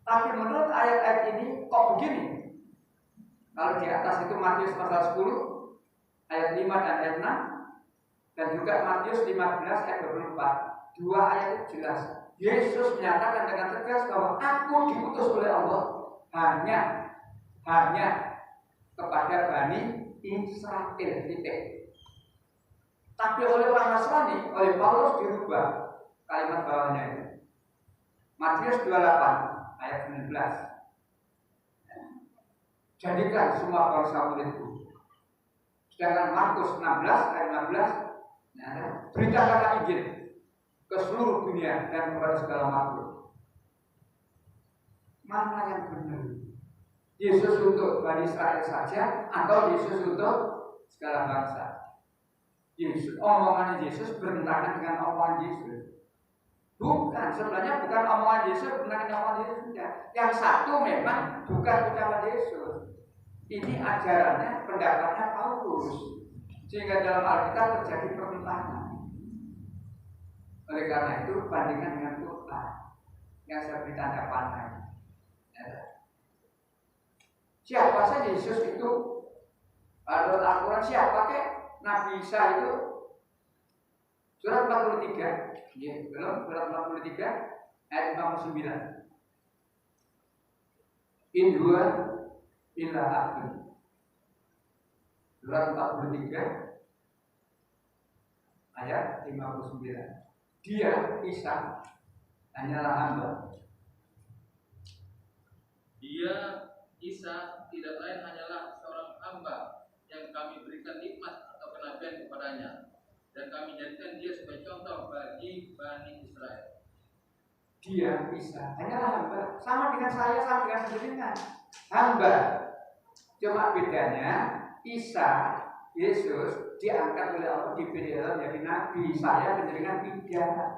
Tapi menurut ayat-ayat ini kok begini? Kalau di atas itu Matius pasal 10 ayat 5 dan ayat 6, dan juga Matius 15 ayat 24. Dua ayat itu jelas. Yesus menyatakan dengan tegas bahwa aku diutus oleh Allah hanya kepada Bani Israel, titik. Tapi oleh orang Nasrani, oleh Paulus dirubah kalimat bawahnya itu. Matius 28 ayat 19. Jadikan semua bangsa muridku. Sedangkan Markus 16 ayat 16, beritakanlah Injil ke seluruh dunia dan kepada segala makhluk. Mana yang benar? Yesus untuk Bani Israel saja atau Yesus untuk segala bangsa? Yesus, omongan Yesus bertentangan dengan omongan Yesus. Bukan, sebenarnya bukan omongan Yesus, bukan omongan Yesus tidak. Yang satu memang bukan ucapan Yesus. Ini ajarannya, pendapatnya Paulus. Sehingga dalam Alkitab terjadi pertentangan. Oleh karena itu, bandingkan dengan Tuhan yang saya beri tanda panah. Ya. Siapa saja Yesus itu? Menurut Al-Quran siapa kek? Nabi Isa itu surat 43, ya, belum surat 43 ayat 59. In huwa illa abdun. Surat 43 ayat 59. Dia Isa hanyalah hamba. Dia Isa tidak lain hanyalah seorang hamba yang kami berikan nikmat atau kenabian kepadanya, dan kami jadikan dia sebagai contoh bagi Bani Israel. Dia Isa hanyalah hamba, sama dengan saya, sama dengan jenengan, hamba. Cuma bedanya Isa, Yesus diangkat oleh Allah, dipilih Allah menjadi nabi. Saya dengan tidak.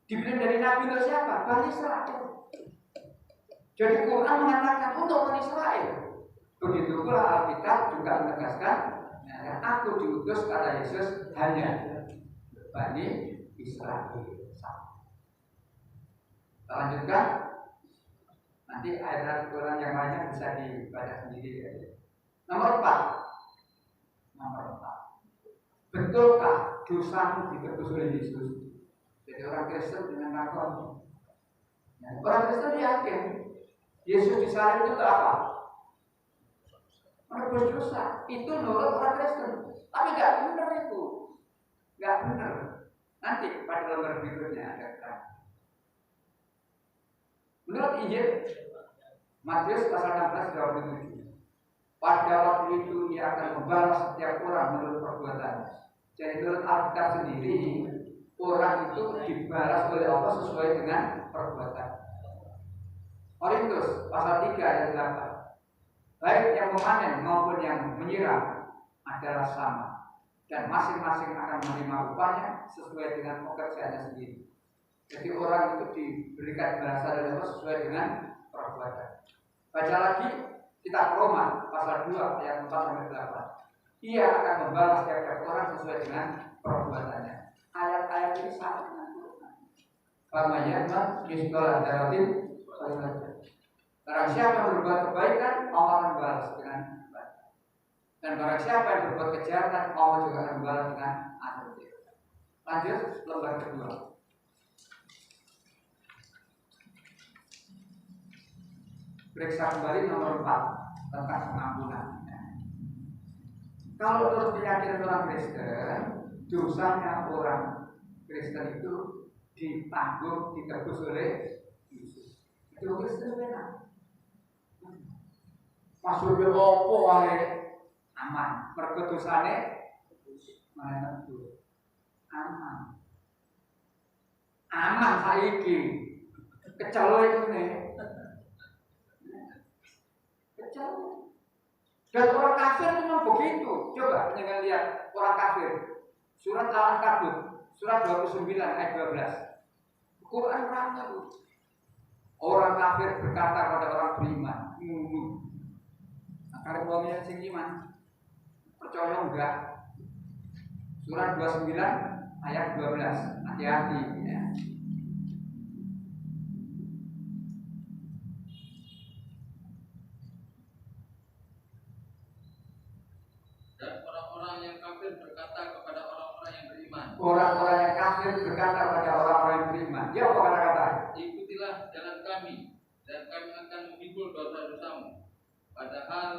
Dipilih dari nabi untuk siapa? Bani Israel. Jadi Quran mengatakan untuk Bani Israel. Begitu pula Alkitab juga menegaskan, ya, aku diutus kata Yesus hanya Bani Israel. Kita lanjutkan. Nanti ayat Quran yang lainnya bisa dibaca sendiri. Ya. Nomor 4. Betulkah dosamu ditebus oleh Yesus? Jadi orang Kristen dengan ngaku. Ya, orang Kristen yakin Yesus disalib itu apa? Menebus dosa. Itu menurut orang Kristen. Tapi nggak benar itu. Nggak benar. Nanti pada lembar berikutnya ada terang. Menurut Injil Matius pasal 16:27, pada waktu itu ia akan membalas setiap orang menurut perbuatannya. Jadi menurut Alkitab sendiri, orang itu dibalas oleh Allah sesuai dengan perbuatan. Korintus pasal 3 ayat 8, baik yang memanen maupun yang menyiram adalah sama, dan masing-masing akan menerima upahnya sesuai dengan pekerjaannya sendiri. Jadi orang itu diberikan balasan oleh Allah sesuai dengan perbuatan. Baca lagi kitab Roma pasal 2 ayat 4-8. Ia akan membalas setiap orang sesuai dengan perbuatannya. Ayat-ayat ini sama dengan Quran. Famanya misqala dzarratin khairan. Barang siapa yang berbuat kebaikan, Allah akan balas dengan kebaikan. Dan barang siapa yang berbuat kejahatan, Allah juga akan balas dengan adil. Lanjut lembar kedua. Periksa kembali nomor 4 tentang pengampunan. Kalau menurut keyakinan orang Kristen, dosanya orang Kristen itu ditanggung, ditebus oleh Yesus. Itu Kristen benar. Masuk ke opo wae aman. Mergo dosane mana tebus. Aman. Aman saiki. Kecelok ini. Dan orang kafir memang begitu. Coba jangan lihat orang kafir. Surat Al-Ankabut, surat 29 ayat 12. Quran terangnya tuh. Orang kafir berkata pada orang beriman, karena uangnya sing iman, percaya enggak? Surat 29 ayat 12. Hati-hati ya. Orang-orang yang kafir berkata kepada orang-orang yang beriman, ya apa kata-kata? Ikutilah jalan kami, dan kami akan memikul dosa-dosamu. Padahal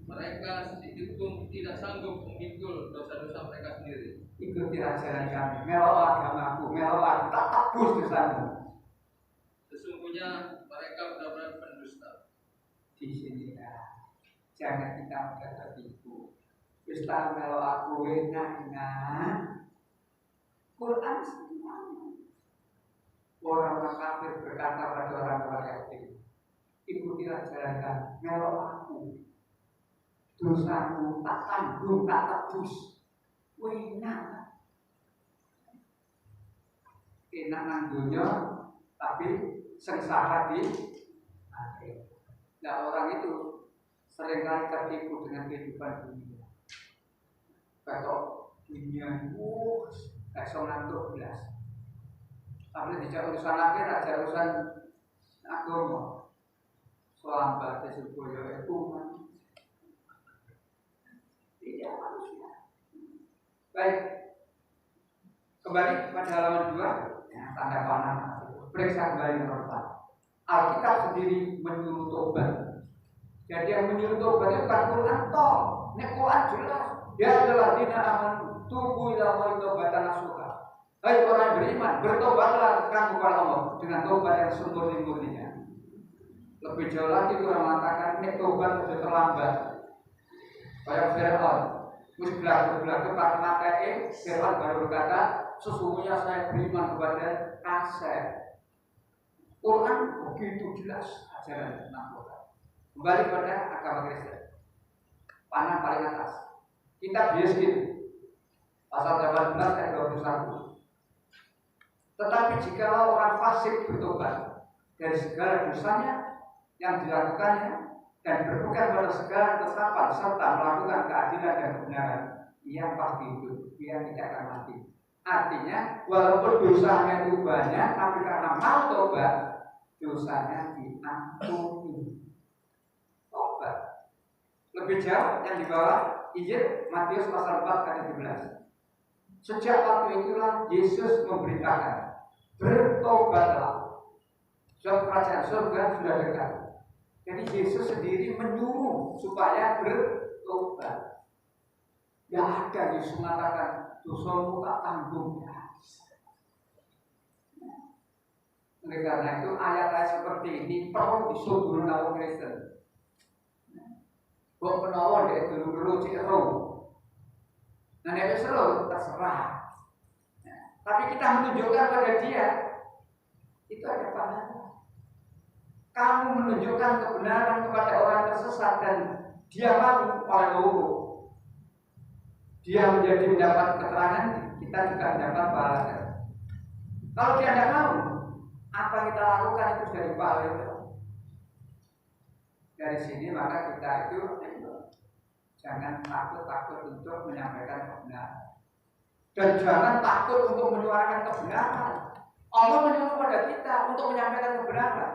mereka sedikit pun tidak sanggup memikul dosa-dosa mereka sendiri. Ikutilah jalan kami, melok agamaku, melok tak tebus dosamu. Sesungguhnya mereka benar-benar pendusta. Di sini ya, jangan kita mudah tertipu. Islam melok aku enak. Quran semuanya. Orang-orang kafir berkata pada orang-orang kafir, ikutilah jalan kami, melok aku. Dosamu tak tanggung, tak tebus. Enak. enak nang dunia tapi sengsara di akhirat. Nah, orang itu seringkali tertipu dengan kehidupan dunia. Kalau dunia itu gak bisa ngantuk belas. Tapi tidak urusan akhirat, tidak urusan agama. Soal Surabaya itu tidak manusia. Baik, kembali pada halaman 2, ya, tanda panah. Periksa kembali nomor 4. Alkitab sendiri menyuruh tobat. Jadi yang menyuruh tobat itu bukan Quran toh. Ini Quran jelas. Ya adalah dina aman tubuh ilallahi taubatan nasuha. Hai orang beriman, bertobatlah kamu kepada Allah dengan tobat yang semurni-murninya. Lebih jauh lagi Quran mengatakan ini tobat sudah terlambat. Kayak Fir'aun, terus belagu-belagu Pak Matei, Fir'aun baru berkata, sesungguhnya saya beriman kepada Kasih. Quran begitu jelas ajaran tentang tobat. Kembali pada agama Kristen. Panah paling atas. Kitab Yesaya pasal 18 ayat 21. Tetapi jikalau orang fasik bertobat dari segala dosanya yang dilakukannya dan berpegang pada segala ketetapan serta melakukan keadilan dan kebenaran, ia pasti hidup, ia tidak akan mati. Artinya, walaupun dosanya itu banyak, tapi karena mau tobat, dosanya diampuni. Tobat. Lebih jauh yang di bawah, Injil Matius pasal 4 ayat 17. Sejak waktu itulah Yesus memberitakan, bertobatlah, sebab kerajaan surga sudah dekat. Jadi Yesus sendiri menyuruh supaya bertobat. Yang ada Yesus mengatakan, dosamu tak tanggung. Oleh karena itu ayat-ayat seperti ini perlu disebut orang Kristen. Kok penawar dia dulu cek roh. Nah, dia seru terserah. Tapi kita menunjukkan pada dia itu ada pahala. Kamu menunjukkan kebenaran kepada orang tersesat dan dia mau oleh luhur. Dia mendapat keterangan, kita juga mendapat pahala. Kalau dia tidak mau, apa yang kita lakukan itu sudah dipahala. Dari sini maka kita itu jangan takut-takut untuk menyampaikan kebenaran. Dan jangan takut untuk menyuarakan kebenaran. Allah menyuruh pada kita untuk menyampaikan kebenaran.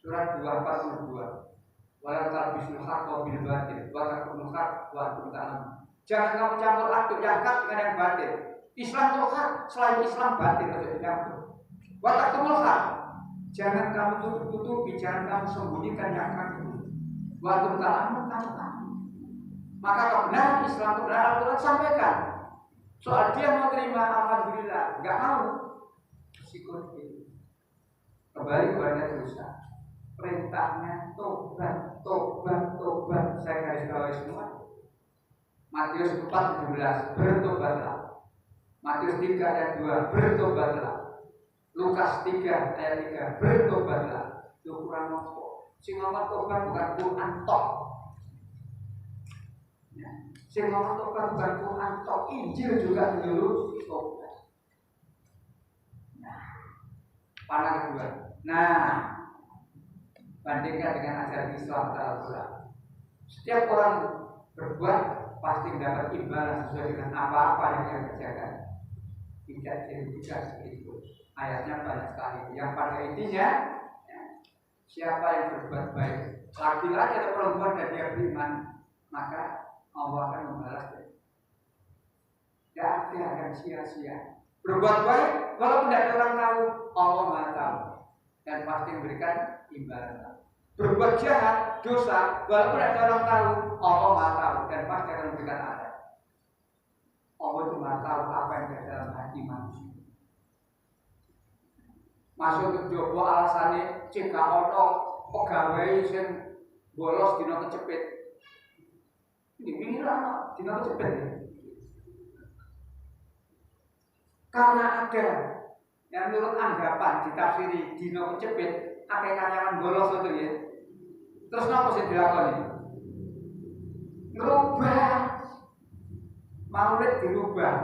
Surat 2:42. Wala talbisul haqqa bil batil wa taqulul haqq wa antum ta'lamun. Jangan kamu campur aduk yang hak dengan yang batil. Islam itu hak, selain Islam batil harus dicampur. Wa taqulul haqq. Jangan kamu tutup-tutupi, jangan kamu sembunyikan yang hak itu. Wa antum ta'lamun, kamu tahu. Maka kebenaran Islam, kebenaran Al-Quran sampaikan. Soal dia mau terima, alhamdulillah. Enggak mau, syukur. Kembali kepada dosa. Perintahnya tobat, tobat, tobat. Saya garis bawahi semua. Matius 4:17, bertobatlah. Matius 3 ayat 2, bertobatlah. Lukas 3 ayat 3, bertobatlah. Itu kurang nopo. Sing ngomong tobat bukan Quran tok. Sing ngomong tobat bukan Quran tok, Injil juga menyuruh tobat. Panah kedua. Nah, bandingkan dengan ajaran Islam Al-Quran. Setiap orang berbuat pasti mendapat imbalan sesuai dengan apa-apa yang dia kerjakan. Tidak seperti itu. Ayatnya banyak sekali. Yang pada intinya, siapa yang berbuat baik, laki-laki atau perempuan dan dia beriman, maka Allah akan membalas dia. Tidak akan sia-sia. Berbuat baik, walaupun tidak ada orang tahu, Allah Maha tahu dan pasti memberikan imbalan. Berbuat jahat, dosa, walaupun tidak ada orang tahu, Allah Maha tahu dan pasti akan memberikan adab. Allah itu Maha tahu apa yang ada dalam hati manusia. Masuk ke jowo alasannya cek ono pegawai sing bolos dina kecepit. Dipikirlah dina kecepit. Karena ada yang menurut anggapan ditafsiri dina kecepit, akeh karyawan bolos itu ya. Terus napa sing dilakoni? Ngerubah. Maulid dirubah.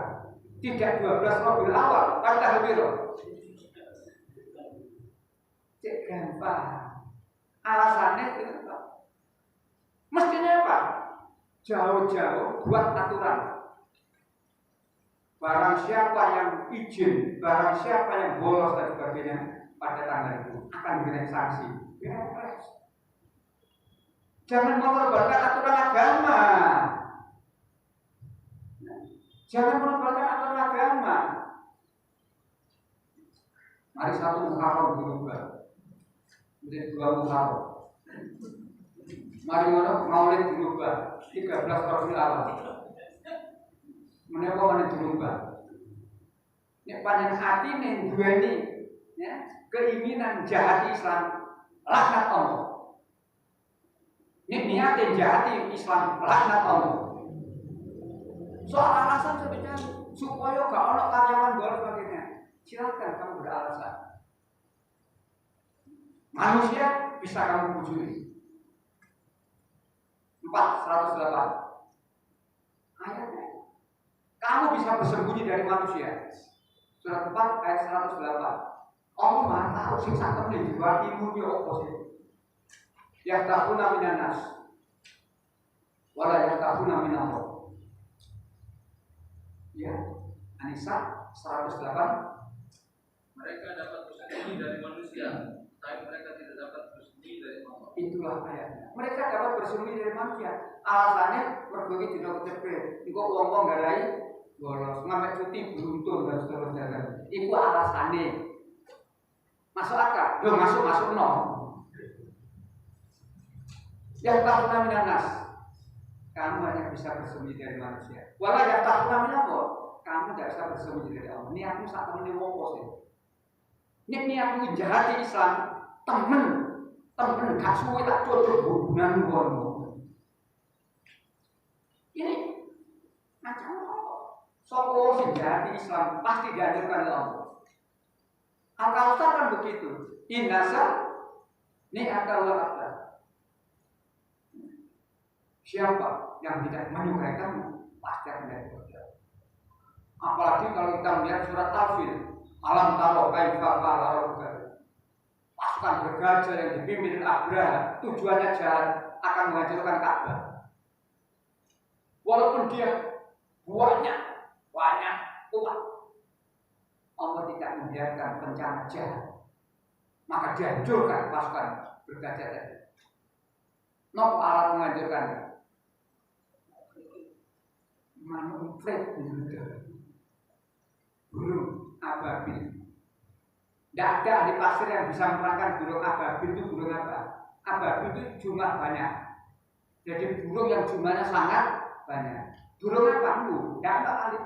Tidak 12 Rabiul Awal, tapi tanggal piro? Cek gampang. Alasannya itu apa? Mestinya apa? Jauh-jauh buat aturan. Barang siapa yang izin, barang siapa yang bolos dan sebagainya pada tanggal itu akan diberi sanksi. Jangan mengorbankan aturan agama. Jangan mengorbankan aturan agama. Mari satu Muharram dirubah menjadi 2 Muharram. Mari Maulid dirubah 13 Rabiul Awal. Menapa meneh dirubah? Nek panjang hati ning duweni ya, keinginan jahat Islam, laknat Allah. Nek niate jahat Islam, laknat Allah. Soal alasan sebetulnya supaya gak ono karyawan bolos sebagainya. Silakan kamu beralasan. Manusia bisa kamu bujuri. 4:108 ayatnya. Kamu bisa bersembunyi dari manusia. Surat 4 ayat 108. Allah Maha tahu sing sak temene jiwatimu ki opo sih. Ya takuna minan nas. Wala ya takuna minallah. Ya, An-Nisa 108. Mereka dapat bersembunyi dari manusia, tapi mereka tidak dapat bersembunyi dari Allah. Itulah ayatnya. Mereka dapat bersembunyi dari manusia. Alasannya mergo iki dina kecepet. Engko wong-wong galai bolos, ngambil cuti beruntun dan seterusnya. Itu alasannya. Masuk akal? Loh, masuk no. Yang tak pernah minanas, kamu hanya bisa bersembunyi dari manusia. Walau yang tak pernah minapun, kamu tidak bisa bersembunyi dari Allah. Ini aku saat ini wopo sih. Ini aku jahat Islam, temen gak suwe tak cocok hubungan ngono. Ini macam apa? Sopo sing jahat Islam pasti dihancurkan oleh Allah. Akal kan begitu. Inasa ni akal Allah. Siapa yang tidak menyukai kamu pasti akan dihancurkan. Apalagi kalau kita melihat surat Al-Fil, alam taro kaifa qala rabbuka. Pasukan bergajah yang dipimpin Abraha tujuannya jahat akan menghancurkan Ka'bah. Walaupun dia banyak umat, Allah tidak membiarkan bencana jahat, maka dihancurkan pasukan bergajah tadi. Nop alat menghancurkan manufred burung ababil. Tidak ada ahli pasir yang bisa menerangkan burung ababil itu burung apa. Ababil itu jumlah banyak. Jadi burung yang jumlahnya sangat banyak. Burung apa? Tidak ada ahli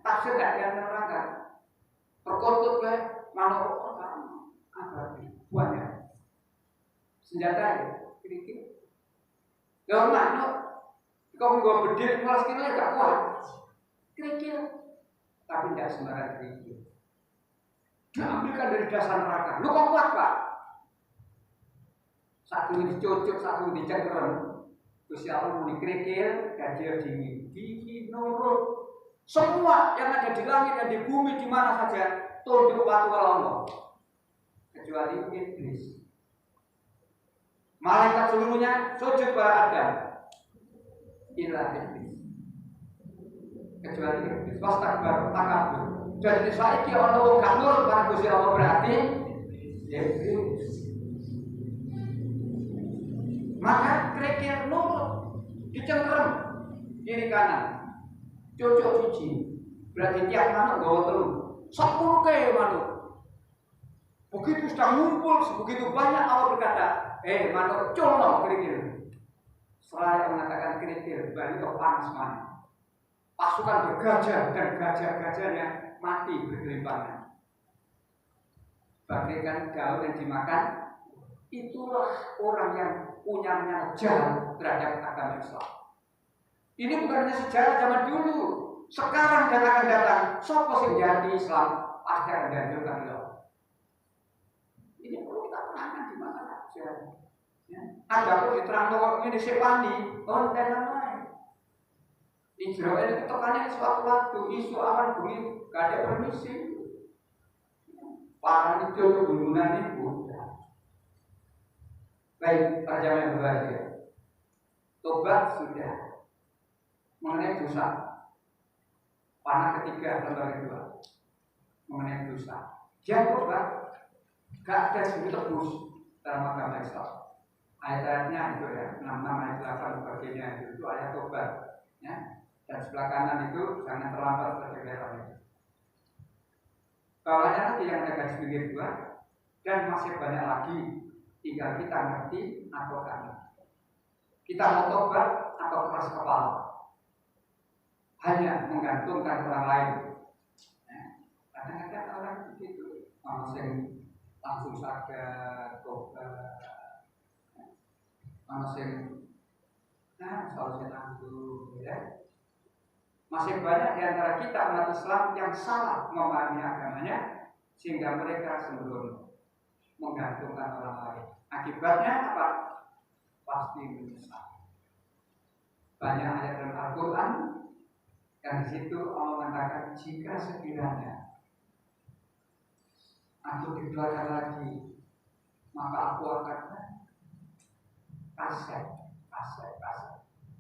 pasir, tidak ada yang menerangkan. Terkutut ke manuk ababil banyak. Senjata ya, kira-kira. Kalau manuk, kalau nggak bedil, malas kira nggak kuat. Kira-kira, tapi tidak sembarang kira-kira. Diambilkan dari dasar neraka. Lu kok kuat pak? Satu dicocok, satu dicengkeram. Terus ya Allah dikerikil, gajah dingin, gigi nurut. Semua yang ada di langit dan di bumi di mana saja tunduk patuh Allah. Kecuali iblis. Malaikat seluruhnya sujud pada Adam. Ilah iblis. Kecuali iblis. Wastakbar, takabur. Jadi saiki ana wong gak nurut marang Gusti Allah berarti iblis. Maka kira-kira nurut dicengkerem kiri kanan. Cocok siji. Berarti tiap manuk gawa telu. 10 ke manuk. Begitu sudah ngumpul sebegitu banyak Allah berkata, manuk colno kira-kira. Seraya mengatakan kira-kira balik ke panas mana. Pasukan bergajah dan gajah-gajahnya mati bergelimpangan. Bagaikan daun yang dimakan, itulah orang yang punya niat jahat terhadap agama Islam. Ini bukan hanya sejarah zaman dulu, sekarang dan akan datang. Siapa sing jahat di Islam pasti akan dihancurkan oleh Allah. Ini perlu kita terangkan di mana saja. Ya. Ada pun diterangkan ini sepani, orang dan lain. Israel itu tekannya suatu waktu isu awan bumi gak ada permisi. Para itu hubungan itu. Baik, perjalanan yang berhasil. Tobat sudah. Mengenai dosa. Panah ketiga, lembar kedua. Mengenai dosa. Dia tobat. Gak ada sebut tebus dalam agama Islam. Ayat-ayatnya itu ya, 66 ayat 8 sebagainya itu ayat tobat. Ya. Dan sebelah kanan itu jangan terlambat berkegiatan. Bawahnya nanti yang ada garis pinggir 2 dan masih banyak lagi, tinggal kita ngerti atau kan. Kita mau tobat atau keras kepala, hanya menggantungkan orang lain. Kadang-kadang orang begitu, orang langsung sadar tobat, orang selalu tangguh, ya. Masih banyak di antara kita umat Islam yang salah memahami agamanya sehingga mereka cenderung menggantungkan orang lain. Akibatnya apa? Pasti menyesal. Banyak ayat dalam Al-Quran yang di situ Allah mengatakan jika sekiranya aku dikeluarkan lagi maka aku akan kasih.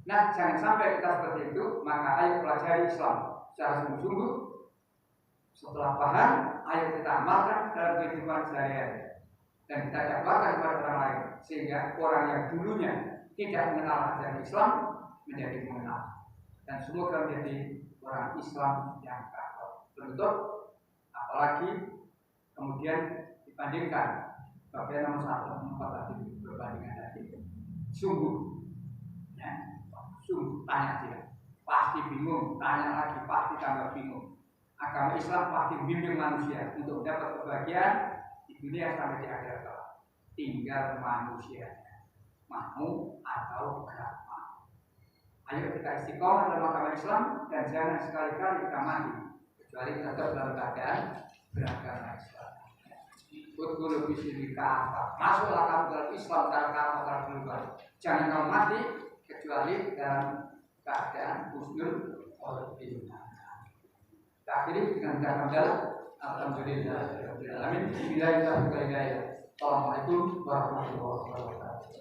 Nah, jangan sampai kita seperti itu. Maka ayo pelajari Islam secara sungguh-sungguh. Setelah paham, ayo kita amalkan dalam kehidupan sehari-hari dan kita dakwahkan kepada orang lain sehingga orang yang dulunya tidak mengenal ajaran Islam menjadi mengenal dan semoga menjadi orang Islam yang kafir. Bentuk apalagi kemudian dibandingkan bagian nomor 1 4 tadi perbandingan tadi sungguh. Tanya dia, pasti bingung, tanya lagi, pasti tambah bingung. Agama Islam pasti membimbing manusia untuk mendapat kebahagiaan di dunia sampai di akhirat kelak. Tinggal manusianya mau atau tidak mau. Ayo kita istiqomah dalam agama Islam dan jangan sekali-kali kita mati kecuali tetap dalam keadaan beragama Islam. Betul lebih sini ke apa? Masuklah kamu dalam Islam kalau berubah. Jangan kamu mati kecuali dalam keadaan husnul khotimah. Akhiri dengan kata alhamdulillah. Amin. Bismillahirrahmanirrahim. Assalamualaikum warahmatullahi wabarakatuh.